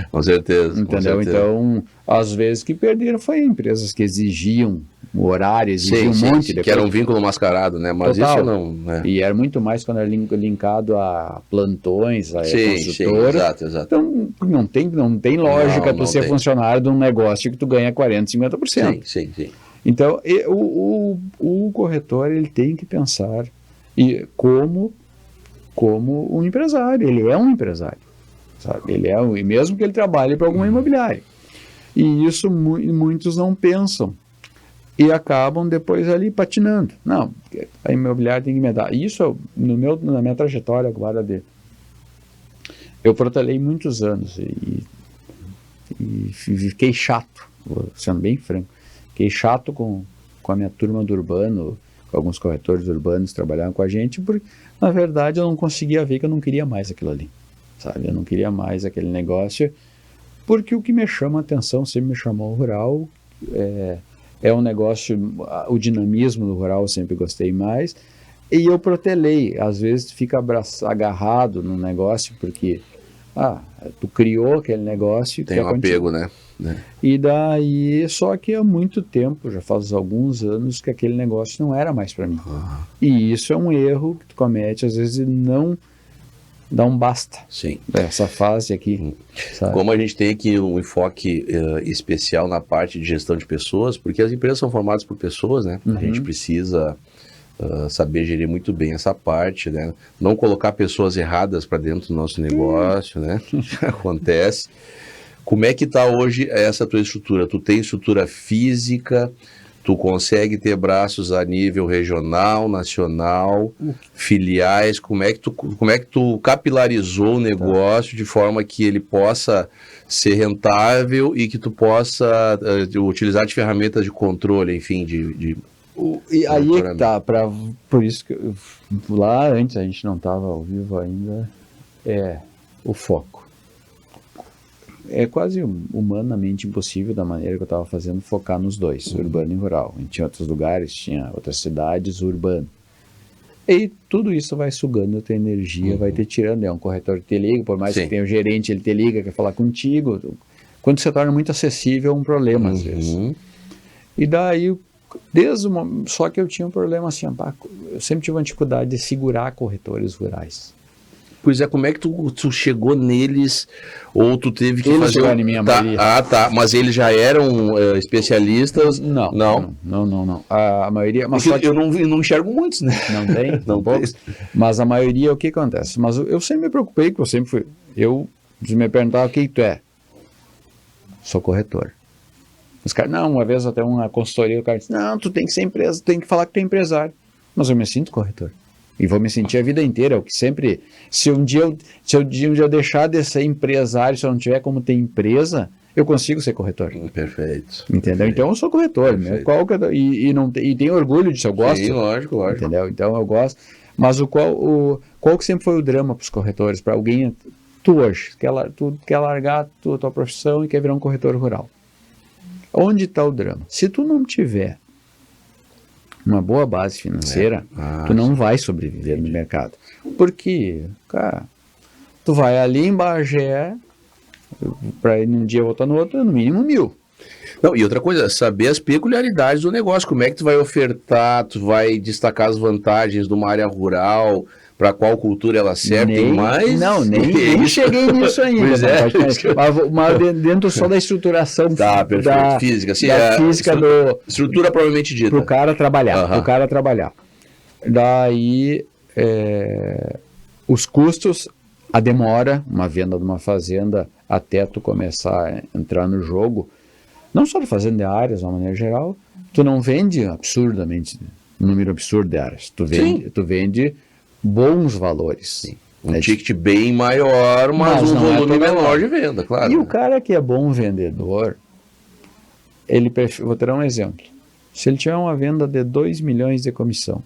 [SPEAKER 1] Com certeza.
[SPEAKER 2] Entendeu?
[SPEAKER 1] Com certeza.
[SPEAKER 2] Então, às vezes que perderam foi empresas que exigiam o horário, exigiam
[SPEAKER 1] Sim,
[SPEAKER 2] um monte
[SPEAKER 1] sim,
[SPEAKER 2] de
[SPEAKER 1] que era
[SPEAKER 2] coisa.
[SPEAKER 1] um vínculo mascarado, né? Mas
[SPEAKER 2] Total.
[SPEAKER 1] isso não... Né?
[SPEAKER 2] E era muito mais quando era linkado a plantões, a
[SPEAKER 1] Sim,
[SPEAKER 2] construtora.
[SPEAKER 1] exato.
[SPEAKER 2] Então, não tem lógica tu ser funcionário de um negócio que tu ganha 40%, 50%.
[SPEAKER 1] Sim.
[SPEAKER 2] Então, o corretor ele tem que pensar como um empresário. Ele é um empresário, sabe? E mesmo que ele trabalhe para alguma imobiliária. E isso muitos não pensam. E acabam depois ali patinando. Não, a imobiliária tem que me dar. Isso, na minha trajetória agora eu protelei muitos anos e fiquei chato, sendo bem franco. Fiquei chato com a minha turma do urbano, com alguns corretores urbanos que trabalhavam com a gente, porque, na verdade, eu não conseguia ver que eu não queria mais aquilo ali, sabe? Eu não queria mais aquele negócio, porque o que me chama a atenção, sempre me chamou o rural, é um negócio, o dinamismo do rural eu sempre gostei mais, e eu protelei, às vezes tu fica agarrado no negócio, porque tu criou aquele negócio.
[SPEAKER 1] Tem um apego, né?
[SPEAKER 2] E daí, só que há muito tempo, já faz alguns anos que aquele negócio não era mais para mim. E isso é um erro que tu comete, às vezes não dá um basta.
[SPEAKER 1] Sim.
[SPEAKER 2] Essa fase aqui. Sabe?
[SPEAKER 1] Como a gente tem aqui um enfoque especial na parte de gestão de pessoas, porque as empresas são formadas por pessoas, né? A gente precisa saber gerir muito bem essa parte, né? Não colocar pessoas erradas para dentro do nosso negócio, né? Acontece. Como é que está hoje essa tua estrutura? Tu tem estrutura física, tu consegue ter braços a nível regional, nacional, filiais, como é que tu capilarizou o negócio de forma que ele possa ser rentável e que tu possa utilizar de ferramentas de controle, enfim,
[SPEAKER 2] E aí é que tá, por isso que lá antes a gente não estava ao vivo ainda, o foco. É quase humanamente impossível, da maneira que eu estava fazendo, focar nos dois, urbano e rural. A gente tinha outros lugares, tinha outras cidades, urbano. E tudo isso vai sugando a tua energia, vai te tirando. É um corretor que te liga, por mais que tenha o gerente, ele te liga, quer falar contigo. Quando você torna muito acessível, é um problema às vezes. E daí, só que eu tinha um problema assim, eu sempre tive uma dificuldade de segurar corretores rurais.
[SPEAKER 1] Pois é, como é que tu chegou neles, ou tu teve que
[SPEAKER 2] eles
[SPEAKER 1] fazer...
[SPEAKER 2] chegaram em mim, a maioria.
[SPEAKER 1] Mas eles já eram especialistas?
[SPEAKER 2] Não. A maioria... Mas
[SPEAKER 1] eu não enxergo muitos, né?
[SPEAKER 2] Não tem? Não poucos. Mas a maioria, o que acontece? Mas eu sempre me preocupei, porque eu sempre fui... Se me perguntavam, o que tu é? Sou corretor. Os caras, uma vez até uma consultoria, o cara disse, não, tu tem que ser empresa, tem que falar que tu é empresário. Mas eu me sinto corretor. E vou me sentir a vida inteira, o que sempre... Se um dia eu deixar de ser empresário, se eu não tiver como ter empresa, eu consigo ser corretor.
[SPEAKER 1] Perfeito.
[SPEAKER 2] Entendeu? Perfeito. Então eu sou corretor. Né? E tenho orgulho disso, eu gosto.
[SPEAKER 1] Sim, lógico.
[SPEAKER 2] Entendeu? Então eu gosto. Mas qual que sempre foi o drama para os corretores? Para alguém, tu hoje, tu quer largar a tua profissão e quer virar um corretor rural. Onde está o drama? Se tu não tiver uma boa base financeira, tu não vai sobreviver no mercado. Porque, cara, tu vai ali em Bagé, para ir num dia voltar no outro, no mínimo 1.000.
[SPEAKER 1] Não, e outra coisa, saber as peculiaridades do negócio, como é que tu vai ofertar, tu vai destacar as vantagens de uma área rural, para qual cultura ela serve, tem mais...
[SPEAKER 2] Não, nem cheguei nisso ainda.
[SPEAKER 1] Pois é.
[SPEAKER 2] Mas dentro só da estruturação
[SPEAKER 1] tá, perfeito. Física, sim.
[SPEAKER 2] Da física
[SPEAKER 1] estrutura provavelmente dita.
[SPEAKER 2] Pro cara trabalhar. Daí, os custos, a demora, uma venda de uma fazenda, até tu começar a entrar no jogo, não só de fazenda de áreas, de uma maneira geral, tu não vende absurdamente, um número absurdo de áreas. Tu vende bons valores.
[SPEAKER 1] Sim. Um ticket bem maior, mas um volume menor de venda, claro.
[SPEAKER 2] E o cara que é bom vendedor, vou ter um exemplo. Se ele tiver uma venda de 2 milhões de comissão,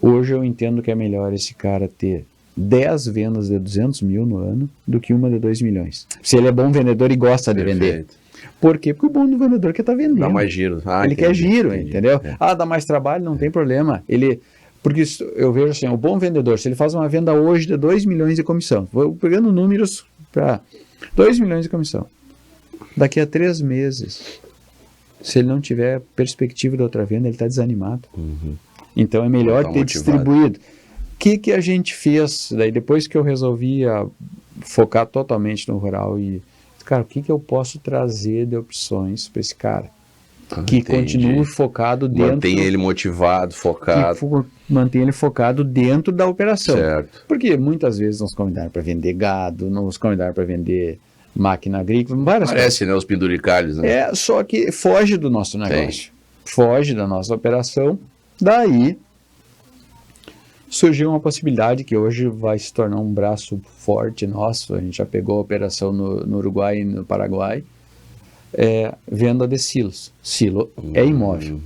[SPEAKER 2] hoje eu entendo que é melhor esse cara ter 10 vendas de 200 mil no ano do que uma de 2 milhões. Se ele é bom vendedor e gosta de vender. Por quê? Porque o bom do vendedor quer estar vendendo.
[SPEAKER 1] Dá mais giro.
[SPEAKER 2] Ele quer giro, entendeu? Dá mais trabalho, não tem problema. Porque eu vejo assim, o bom vendedor, se ele faz uma venda hoje de 2 milhões de comissão, vou pegando números para 2 milhões de comissão, daqui a 3 meses, se ele não tiver perspectiva de outra venda, ele está desanimado. Então é melhor ter distribuído. O que a gente fez, daí depois que eu resolvi focar totalmente no rural cara, o que eu posso trazer de opções para esse cara? Que continue focado dentro...
[SPEAKER 1] Mantém ele motivado, focado.
[SPEAKER 2] Mantém ele focado dentro da operação.
[SPEAKER 1] Certo.
[SPEAKER 2] Porque muitas vezes nos convidaram para vender gado, nos convidaram para vender máquina agrícola, várias coisas.
[SPEAKER 1] Parece, né, os penduricalhos, né?
[SPEAKER 2] Só que foge do nosso negócio. Foge da nossa operação. Daí surgiu uma possibilidade que hoje vai se tornar um braço forte nosso. A gente já pegou a operação no Uruguai e no Paraguai. Venda de silos. Silo é imóvel.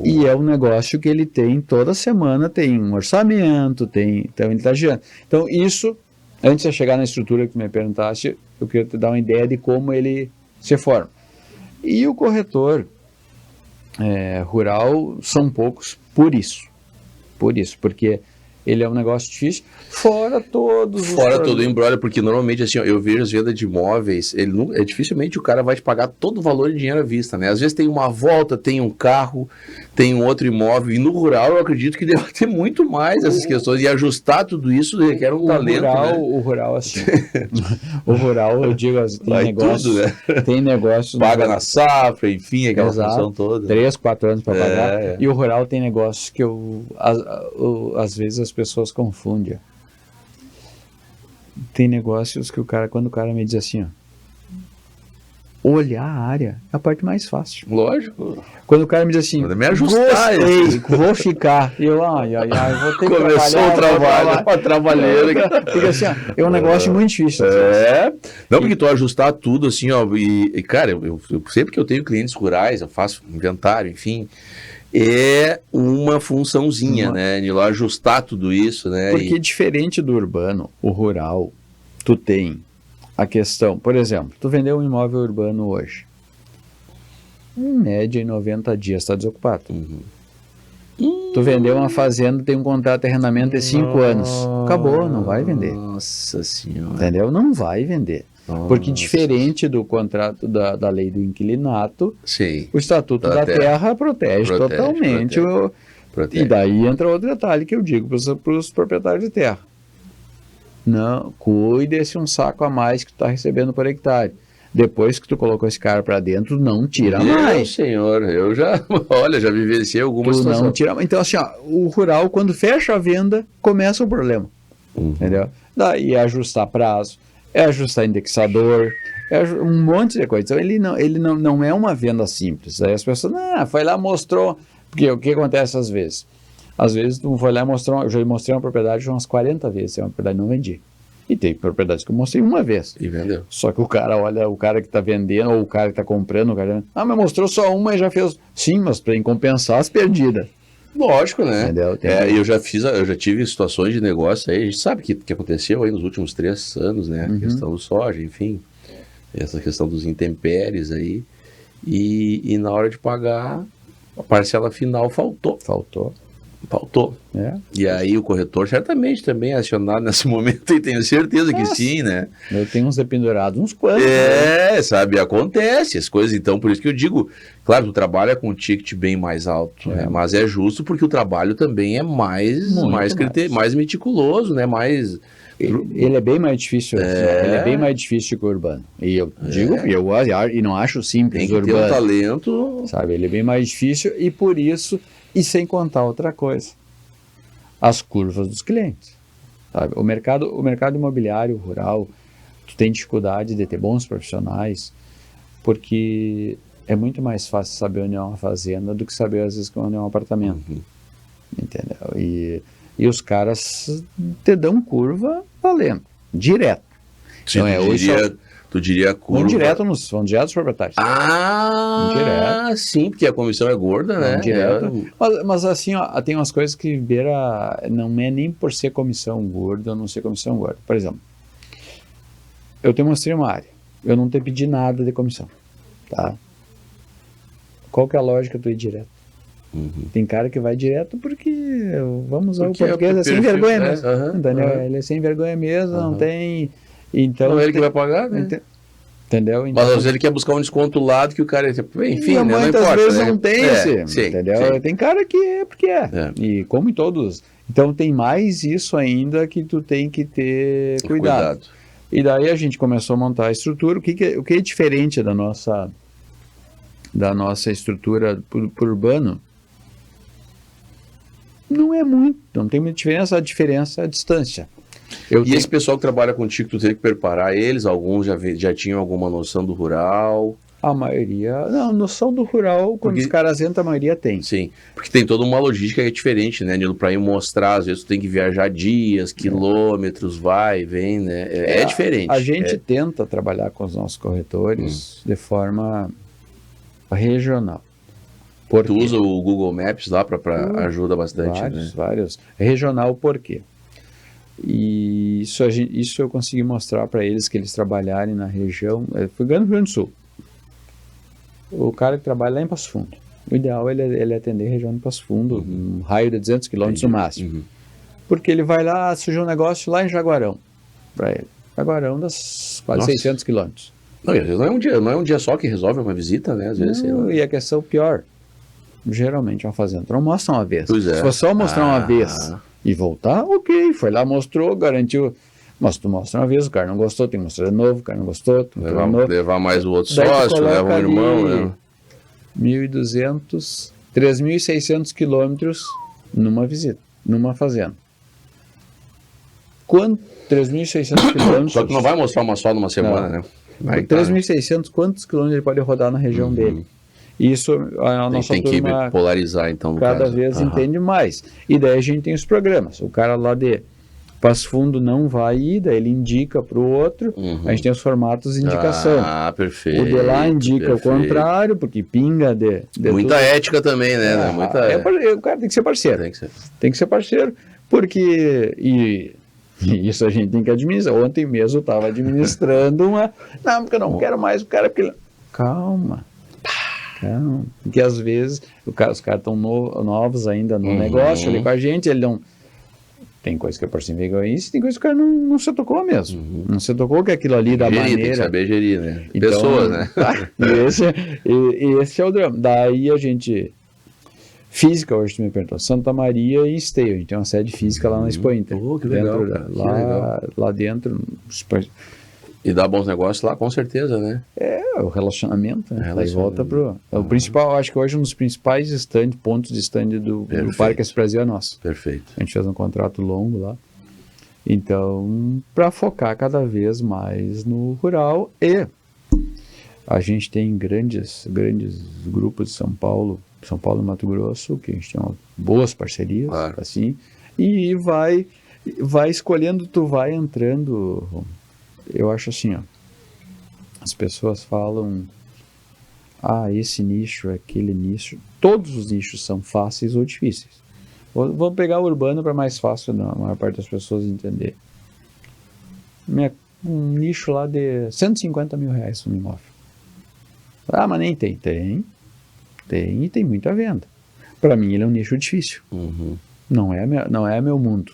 [SPEAKER 2] E é um negócio que ele tem toda semana, tem um orçamento, então ele está girando. Então isso, antes de chegar na estrutura que tu me perguntaste, eu queria te dar uma ideia de como ele se forma. E o corretor rural são poucos por isso, porque ele é um negócio difícil, fora todo o
[SPEAKER 1] embrólio, porque normalmente assim, eu vejo as vendas de imóveis, dificilmente o cara vai te pagar todo o valor em dinheiro à vista, né? Às vezes tem uma volta, tem um carro, tem um outro imóvel, e no rural eu acredito que deve ter muito mais essas questões, e ajustar tudo isso requer um talento, né?
[SPEAKER 2] O rural, assim, o rural, eu digo, tem negócios,
[SPEAKER 1] tudo, né?
[SPEAKER 2] Tem negócios...
[SPEAKER 1] Paga na safra, enfim, aquela função toda.
[SPEAKER 2] 3, 4 anos para pagar, e o rural tem negócios que às vezes as pessoas confundem. Tem negócios que quando o cara me diz assim, olhar a área é a parte mais fácil.
[SPEAKER 1] Lógico.
[SPEAKER 2] Quando o cara me diz assim,
[SPEAKER 1] me ajustar,
[SPEAKER 2] vou ficar. E eu, vou ter que
[SPEAKER 1] começou o trabalho, uma trabalheira.
[SPEAKER 2] Porque assim, é um negócio muito difícil.
[SPEAKER 1] Não, porque tu ajustar tudo assim, e cara, eu sempre que eu tenho clientes rurais, eu faço inventário, enfim, é uma funçãozinha, né, de lá ajustar tudo isso, né.
[SPEAKER 2] Porque diferente do urbano, o rural, tu tem a questão, por exemplo, tu vendeu um imóvel urbano hoje, em média em 90 dias está desocupado. Tu vendeu uma fazenda, tem um contrato de arrendamento de 5 anos, acabou, não vai vender.
[SPEAKER 1] Nossa Senhora.
[SPEAKER 2] Entendeu? Não vai vender. Porque diferente do contrato da lei do inquilinato,
[SPEAKER 1] sim,
[SPEAKER 2] o Estatuto da Terra protege totalmente. E daí entra outro detalhe que eu digo para os proprietários de terra. Não, cuide se um saco a mais que tu está recebendo por hectare. Depois que tu colocou esse cara para dentro, não tira mais.
[SPEAKER 1] Senhor, eu já vivenciei algumas situações.
[SPEAKER 2] Não tira mais. Então assim, o rural, quando fecha a venda, começa o problema. Entendeu? Daí é ajustar prazo, é ajustar indexador, é um monte de coisa. Então ele não é uma venda simples. Aí as pessoas, foi lá, mostrou. Porque o que acontece às vezes? Às vezes tu foi lá e mostrou, eu já mostrei uma propriedade umas 40 vezes, é uma propriedade não vendi. E tem propriedades que eu mostrei uma vez.
[SPEAKER 1] E vendeu.
[SPEAKER 2] Só que o cara olha, o cara que está vendendo, ou o cara que está comprando, mas mostrou só uma e já fez. Sim, mas para compensar as perdidas.
[SPEAKER 1] Lógico, né?
[SPEAKER 2] Entendeu?
[SPEAKER 1] Eu já tive situações de negócio aí, a gente sabe que aconteceu aí nos últimos 3 anos, né? A questão do soja, enfim, essa questão dos intempéries aí, e na hora de pagar, A parcela final faltou.
[SPEAKER 2] Faltou. É.
[SPEAKER 1] E aí o corretor certamente também é acionado nesse momento, e tenho certeza que
[SPEAKER 2] Nossa.
[SPEAKER 1] sim, né?
[SPEAKER 2] Eu tenho uns dependurados, uns quantos. Né?
[SPEAKER 1] Sabe, acontece as coisas, então, por isso que eu digo, claro, tu trabalha com um ticket bem mais alto, né? Mas é justo porque o trabalho também é mais meticuloso, né?
[SPEAKER 2] Ele é bem mais difícil, ele é bem mais difícil que o urbano. E eu digo, e não acho simples
[SPEAKER 1] tem
[SPEAKER 2] o
[SPEAKER 1] que
[SPEAKER 2] urbano.
[SPEAKER 1] ter um talento.
[SPEAKER 2] Sabe, ele é bem mais difícil e por isso, e sem contar outra coisa, as curvas dos clientes. Sabe? O mercado imobiliário rural, tu tem dificuldade de ter bons profissionais, porque é muito mais fácil saber onde é uma fazenda do que saber às vezes onde é um apartamento. Entendeu? E os caras te dão curva valendo, direto.
[SPEAKER 1] Sim, então, tu diria curva.
[SPEAKER 2] Vão direto nos proprietários.
[SPEAKER 1] Direto. Sim, porque a comissão é gorda, né?
[SPEAKER 2] Direto. Mas assim, ó, tem umas coisas que não é nem por ser comissão gorda ou não ser comissão gorda. Por exemplo, eu te mostrei uma área, eu não te pedi nada de comissão, tá? Qual que é a lógica tu ir direto? Tem cara que vai direto porque, vamos usar o português, é sem vergonha mesmo. Entendeu? Ele é sem vergonha mesmo, não tem... Então,
[SPEAKER 1] não é ele que vai pagar, né?
[SPEAKER 2] Entendeu? Então,
[SPEAKER 1] mas às vezes ele quer buscar um desconto do lado que o cara... Enfim, né?
[SPEAKER 2] Muitas
[SPEAKER 1] não importa,
[SPEAKER 2] vezes
[SPEAKER 1] né?
[SPEAKER 2] não tem entendeu? Sim. Tem cara que é porque é. E como em todos. Então tem mais isso ainda que tu tem que ter cuidado. E daí a gente começou a montar a estrutura. O que é diferente da nossa estrutura por urbano? Não é muito, não tem muita diferença, a diferença é a distância.
[SPEAKER 1] Esse pessoal que trabalha contigo, tu teve que preparar eles? Alguns já tinham alguma noção do rural?
[SPEAKER 2] A maioria, não, noção do rural, quando os caras entram, a maioria tem.
[SPEAKER 1] Sim, porque tem toda uma logística que é diferente, né, Nilo? Para ir mostrar, às vezes tu tem que viajar dias, quilômetros, vai, vem, né? É diferente.
[SPEAKER 2] A gente tenta trabalhar com os nossos corretores de forma regional.
[SPEAKER 1] Tu usa o Google Maps lá para ajuda bastante,
[SPEAKER 2] vários. Regional por quê? E isso eu consegui mostrar para eles, que eles trabalharem na região. Fui ganhando no Rio Grande do Sul. O cara que trabalha lá em Passo Fundo. O ideal é ele atender a região de Passo Fundo, um raio de 200 km no máximo. Porque ele vai lá, surgiu um negócio lá em Jaguarão, para ele. Jaguarão das quase 600 km.
[SPEAKER 1] Não, às vezes não é um dia só que resolve uma visita, né? Às vezes,
[SPEAKER 2] e a questão pior, geralmente uma fazenda não mostra uma vez.
[SPEAKER 1] Pois é.
[SPEAKER 2] Se for só mostrar uma vez e voltar, ok, foi lá, mostrou, garantiu. Mas tu mostra uma vez, o cara não gostou, tem que mostrar de novo, o cara não gostou,
[SPEAKER 1] levar mais o outro sócio, leva um irmão, né?
[SPEAKER 2] 1.200, 3.600 quilômetros numa visita, numa fazenda. 3.600 quilômetros...
[SPEAKER 1] Só que não vai mostrar uma só numa semana, né?
[SPEAKER 2] 3.600, quantos quilômetros ele pode rodar na região dele? Isso a nossa turma...
[SPEAKER 1] que polarizar, então,
[SPEAKER 2] cada vez entende mais. E daí a gente tem os programas. O cara lá de Passo Fundo não vai ir, daí ele indica para o outro. A gente tem os formatos de indicação.
[SPEAKER 1] Perfeito.
[SPEAKER 2] O de lá indica o contrário, porque pinga de
[SPEAKER 1] muita
[SPEAKER 2] tudo.
[SPEAKER 1] Ética também, né?
[SPEAKER 2] O cara tem que ser parceiro. Tem que ser parceiro, porque... E isso a gente tem que administrar. Ontem mesmo eu estava administrando uma... Não, porque eu não quero mais o cara... Porque... Calma. Porque às vezes os caras estão novos ainda no negócio ali com a gente, ele não... Tem coisa que é por cima egoísta, tem coisa que o cara não se tocou mesmo. Não se tocou que aquilo ali da maneira...
[SPEAKER 1] Tem que saber gerir, né?
[SPEAKER 2] Então,
[SPEAKER 1] pessoas, né?
[SPEAKER 2] Esse é o drama. Daí a gente... Física, hoje tu me perguntou, Santa Maria e Esteio. A gente tem uma sede física lá na Expo Inter.
[SPEAKER 1] Que legal,
[SPEAKER 2] lá dentro...
[SPEAKER 1] E dá bons negócios lá, com certeza, né?
[SPEAKER 2] O relacionamento, né? Daí volta pro... O principal, acho que hoje um dos principais pontos de stand do Parque Esse Brasil é nosso.
[SPEAKER 1] Perfeito.
[SPEAKER 2] A gente fez um contrato longo lá. Então, para focar cada vez mais no rural, e a gente tem grandes grupos de São Paulo e Mato Grosso, que a gente tem boas parcerias, assim, e vai escolhendo, tu vai entrando... Eu acho assim, as pessoas falam, esse nicho, aquele nicho. Todos os nichos são fáceis ou difíceis. Vamos pegar o urbano para mais fácil, a maior parte das pessoas entender. Um nicho lá de 150 mil reais um imóvel. Mas nem tem. Tem muita venda. Para mim ele é um nicho difícil.
[SPEAKER 1] Uhum.
[SPEAKER 2] Não é meu mundo.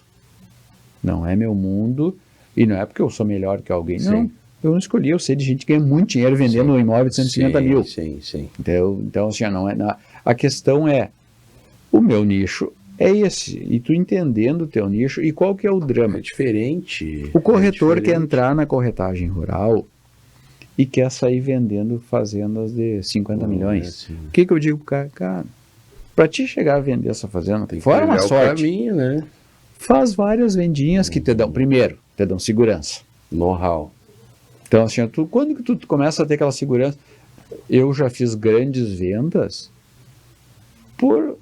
[SPEAKER 2] Não é meu mundo, e não é porque eu sou melhor que alguém,
[SPEAKER 1] Sim.
[SPEAKER 2] não. Eu não escolhi, eu sei de gente que ganha muito dinheiro vendendo um imóvel de 150 mil.
[SPEAKER 1] Sim.
[SPEAKER 2] Então, assim, não é, a questão é, o meu nicho é esse, e tu entendendo o teu nicho, e qual que é o drama?
[SPEAKER 1] É diferente.
[SPEAKER 2] O corretor
[SPEAKER 1] é
[SPEAKER 2] quer entrar na corretagem rural e quer sair vendendo fazendas de 50 milhões.
[SPEAKER 1] Assim.
[SPEAKER 2] O que eu digo pro cara? Cara, para te chegar a vender essa fazenda,
[SPEAKER 1] Tem que
[SPEAKER 2] fora uma
[SPEAKER 1] trilhar o
[SPEAKER 2] sorte,
[SPEAKER 1] caminho, né?
[SPEAKER 2] faz várias vendinhas que te dão, primeiro, te dão segurança.
[SPEAKER 1] Know-how.
[SPEAKER 2] Então, assim, quando que tu começa a ter aquela segurança? Eu já fiz grandes vendas por...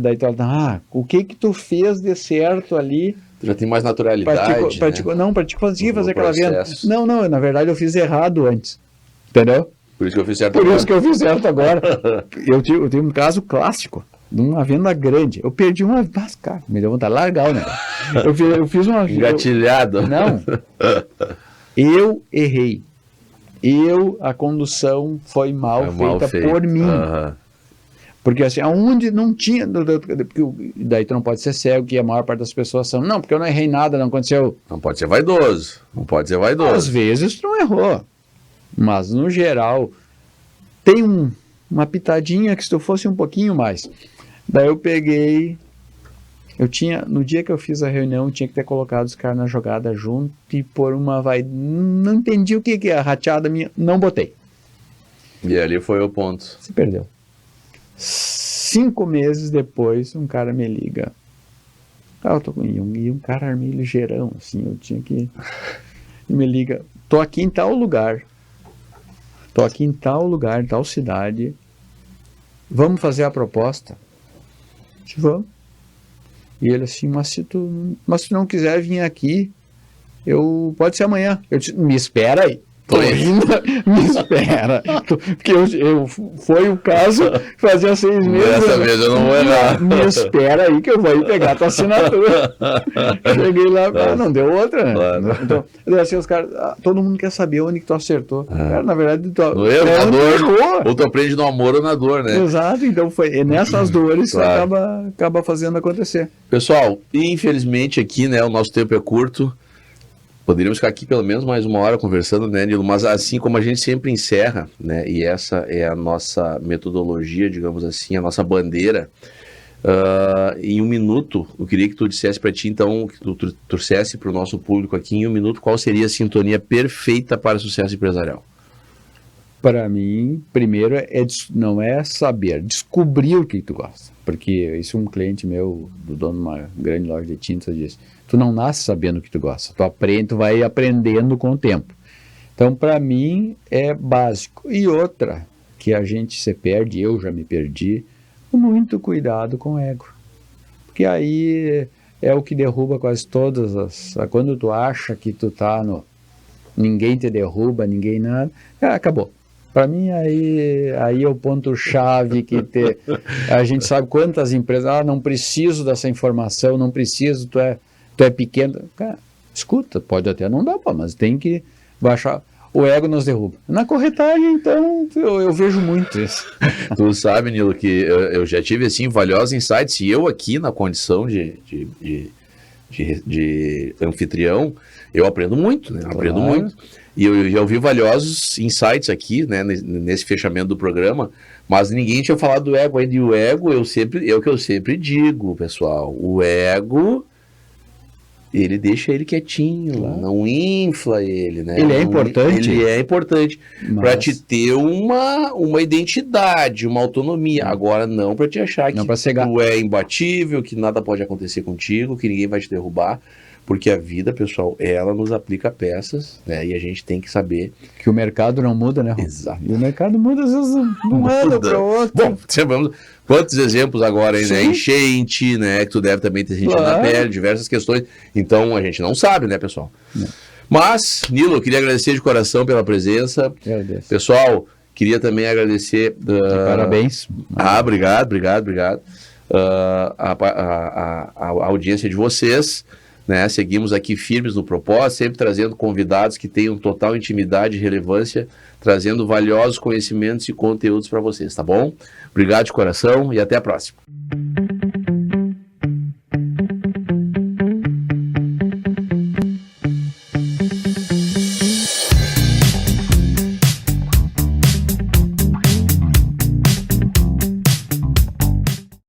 [SPEAKER 2] daí tu fala, o que tu fez de certo ali?
[SPEAKER 1] Tu já tem mais naturalidade,
[SPEAKER 2] Não, para te conseguir fazer aquela venda.
[SPEAKER 1] processo.
[SPEAKER 2] Não, na verdade eu fiz errado antes. Entendeu?
[SPEAKER 1] Por isso que eu fiz certo
[SPEAKER 2] Por
[SPEAKER 1] agora.
[SPEAKER 2] isso que eu fiz certo agora. Eu tenho um caso clássico de uma venda grande. Eu perdi uma... Mas, cara, me deu vontade de largar o negócio. Eu fiz uma...
[SPEAKER 1] Engatilhado.
[SPEAKER 2] Não. Eu errei. A condução foi mal feita por mim.
[SPEAKER 1] Uhum.
[SPEAKER 2] Porque assim, aonde não tinha... Porque daí tu não pode ser cego, que a maior parte das pessoas são. Não, porque eu não errei nada, não aconteceu.
[SPEAKER 1] Não pode ser vaidoso.
[SPEAKER 2] Às vezes tu não errou. Mas, no geral, tem uma pitadinha que se tu fosse um pouquinho mais. Daí eu peguei... no dia que eu fiz a reunião, eu tinha que ter colocado os caras na jogada junto e por não entendi o que é a rateada minha, não botei.
[SPEAKER 1] E ali foi o ponto.
[SPEAKER 2] Se perdeu. 5 meses depois, um cara me liga. Eu tô com um cara meio ligeirão, assim, eu tinha que... E me liga, tô aqui em tal lugar, em tal cidade, vamos fazer a proposta? Vamos. E ele assim, mas se tu não quiser vir aqui, pode ser amanhã. Eu disse, me espera aí. Tô indo, me espera. Porque foi o caso, fazia 6 meses.
[SPEAKER 1] Dessa vez eu não vou errar.
[SPEAKER 2] Me espera aí que eu vou ir pegar a tua assinatura. Cheguei lá, não deu outra, né?
[SPEAKER 1] Claro.
[SPEAKER 2] Então, assim, os caras, todo mundo quer saber onde que tu acertou. Cara, na verdade,
[SPEAKER 1] no erro, na dor, ou tu aprende no amor ou na dor, né?
[SPEAKER 2] Exato, então foi nessas dores
[SPEAKER 1] claro.
[SPEAKER 2] que acaba fazendo acontecer.
[SPEAKER 1] Pessoal, infelizmente aqui, né, o nosso tempo é curto. Poderíamos ficar aqui pelo menos mais 1 hora conversando, né, Nilo? Mas assim como a gente sempre encerra, né, e essa é a nossa metodologia, digamos assim, a nossa bandeira, em 1 minuto, eu queria que tu dissesse para ti, então, que tu trouxesse para o nosso público aqui em 1 minuto, qual seria a sintonia perfeita para o sucesso empresarial?
[SPEAKER 2] Para mim, primeiro, não é saber, descobrir o que tu gosta. Porque isso um cliente meu, do dono de uma grande loja de tintas, disse, tu não nasce sabendo o que tu gosta, tu vai aprendendo com o tempo. Então, para mim, é básico. E outra, que a gente se perde, eu já me perdi, muito cuidado com o ego. Porque aí é o que derruba quase todas quando tu acha que tu tá ninguém te derruba, ninguém nada, acabou. Para mim, aí é o ponto-chave que a gente sabe quantas empresas, não preciso dessa informação, não preciso, tu é pequeno. Cara, escuta, pode até não dar, mas tem que baixar. O ego nos derruba. Na corretagem, então, eu vejo muito isso.
[SPEAKER 1] Tu sabe, Nilo, que eu já tive, assim, valiosos insights, e eu aqui na condição de anfitrião, eu aprendo muito, né? Aprendo muito. E eu já ouvi valiosos insights aqui, né, nesse fechamento do programa, mas ninguém tinha falado do ego ainda. E o ego, é o que eu sempre digo, pessoal. O ego, ele deixa ele quietinho, não infla ele, né?
[SPEAKER 2] Ele é importante.
[SPEAKER 1] Ele é importante para te ter uma identidade, uma autonomia. Agora, não para te achar que tu é imbatível, que nada pode acontecer contigo, que ninguém vai te derrubar. Porque a vida, pessoal, ela nos aplica peças, né? E a gente tem que saber...
[SPEAKER 2] Que o mercado não muda, né?
[SPEAKER 1] Exato.
[SPEAKER 2] E o mercado muda, às vezes, não anda para outro.
[SPEAKER 1] Bom, vamos... Quantos exemplos agora aí, né? Enchente, né? Que tu deve também ter sentido na pele, diversas questões. Então, a gente não sabe, né, pessoal? Não. Mas, Nilo, eu queria agradecer de coração pela presença.
[SPEAKER 2] Agradeço.
[SPEAKER 1] Pessoal, queria também agradecer...
[SPEAKER 2] Parabéns.
[SPEAKER 1] Obrigado. A audiência de vocês. né? Seguimos aqui firmes no propósito, sempre trazendo convidados que tenham total intimidade e relevância, trazendo valiosos conhecimentos e conteúdos para vocês, tá bom? Obrigado de coração e até a próxima.